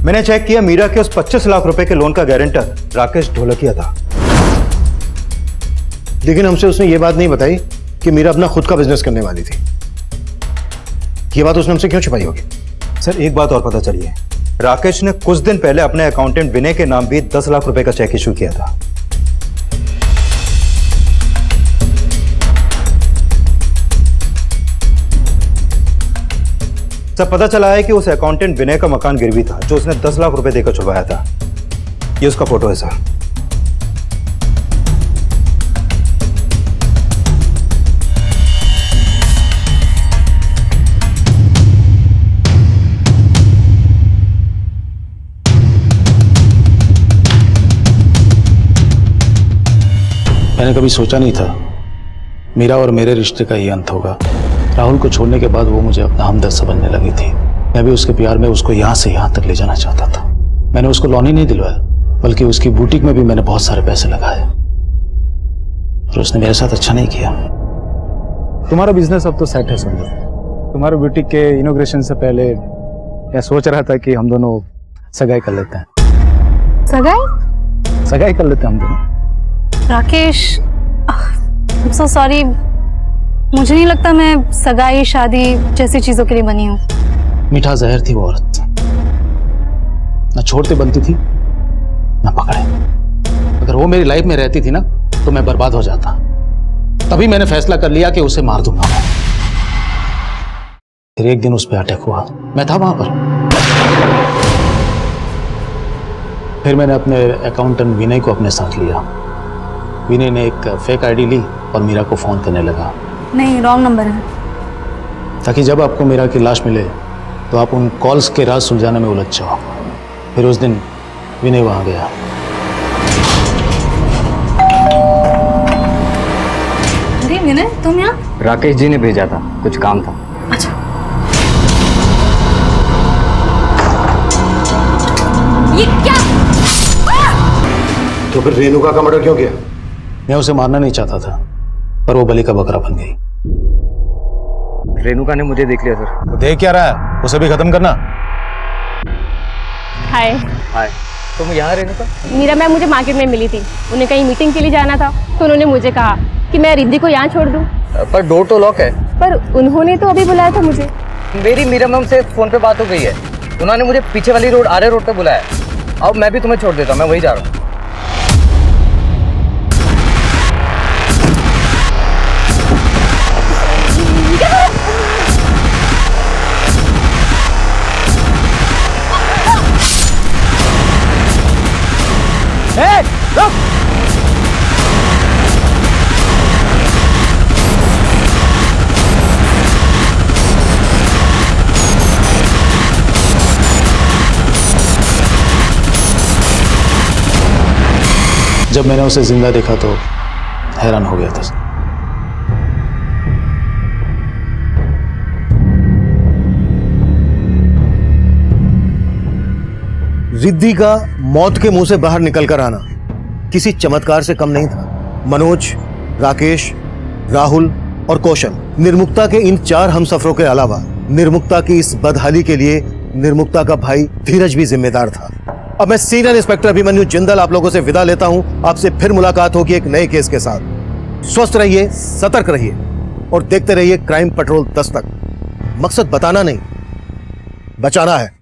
मैंने चेक किया, मीरा के उस 25 लाख रुपए के लोन का गारंटर राकेश ढोलकिया था। लेकिन हमसे उसने ये बात नहीं बताई कि मीरा अपना खुद का बिजनेस करने वाली थी। ये बात उसने हमसे क्यों छिपाई होगी? सर एक बात और पता चली है, राकेश ने कुछ दिन पहले अपने अकाउंटेंट विनय के नाम भी 10 लाख रुपए का चेक इशू किया था। सर पता चला है कि उस अकाउंटेंट विनय का मकान गिरवी था, जो उसने 10 लाख रुपए देकर छुपाया था। ये उसका फोटो है सर। मैंने कभी सोचा नहीं था मीरा और मेरे रिश्ते का ये अंत होगा। राहुल को छोड़ने के बाद वो मुझे अपना हमदर्द समझने लगी थी। मैं भी उसके प्यार में उसको यहाँ से यहाँ तक ले जाना चाहता था। मैंने उसको लोन ही नहीं दिलवाया, बल्कि उसकी बुटीक में भी मैंने बहुत सारे पैसे लगाए, और उसने मेरे साथ अच्छा नहीं किया। तुम्हारा बिजनेस अब तो सेट है समझो। तुम्हारे बुटीक के इनॉग्रेशन से पहले मैं सोच रहा था कि हम दोनों सगाई कर लेते हैं। सगाई कर लेते हैं हम दोनों। राकेश, I'm so sorry, मुझे नहीं लगता मैं सगाई शादी जैसी चीजों के लिए बनी हूँ। मीठा जहर थी वो औरत, न छोड़ते बनती थी न पकड़े। अगर वो मेरी लाइफ में रहती थी ना तो मैं बर्बाद हो जाता। तभी मैंने फैसला कर लिया कि उसे मार दूंगा। फिर एक दिन उस पर अटैक हुआ, मैं था वहां पर। फिर मैंने अपने अकाउंटेंट विनय को अपने साथ लिया। विनय ने एक फेक आईडी ली और मीरा को फोन करने लगा। नहीं, रॉन्ग नंबर है। ताकि जब आपको मीरा की लाश मिले तो आप उन कॉल्स के राज सुलझाने में उलझ जाओ। फिर उस दिन विनय वहां गया। अरे विनय, तुम यहाँ? राकेश जी ने भेजा था, कुछ काम था। अच्छा। ये क्या? तो फिर रेणुका का मर्डर क्यों किया? मैं उसे मारना नहीं चाहता था, पर वो बलि का बकरा बन गई। रेणुका ने मुझे देख लिया सर। तो देख क्या रहा है, उसे भी खत्म करना। हाय। हाय। तुम यहाँ रहने का? मीरा मैम मुझे मार्केट में मिली थी, उन्हें कहीं मीटिंग के लिए जाना था, तो उन्होंने मुझे कहा कि मैं रिद्धि को यहाँ छोड़ दूँ। पर डोर तो लॉक है। पर उन्होंने तो अभी बुलाया था मुझे। मेरी मीरा मैम से फोन पे बात हो गई है, उन्होंने मुझे पीछे वाली रोड आर्य रोड पे बुलाया। अब मैं भी तुम्हें छोड़ देता हूँ, मैं वही जा रहा हूँ। जब मैंने उसे जिंदा देखा तो हैरान हो गया था। रिद्धि का मौत के मुंह से बाहर निकलकर आना किसी चमत्कार से कम नहीं था। मनोज, राकेश, राहुल और कौशल, निर्मुक्ता के इन 4 हमसफरों के अलावा निर्मुक्ता की इस बदहाली के लिए निर्मुक्ता का भाई धीरज भी जिम्मेदार था। अब मैं सीनियर इंस्पेक्टर अभिमन्यु जिंदल आप लोगों से विदा लेता हूं। आपसे फिर मुलाकात होगी एक नए केस के साथ। स्वस्थ रहिए, सतर्क रहिए और देखते रहिए क्राइम पेट्रोल दस्तक। मकसद बताना नहीं, बचाना है।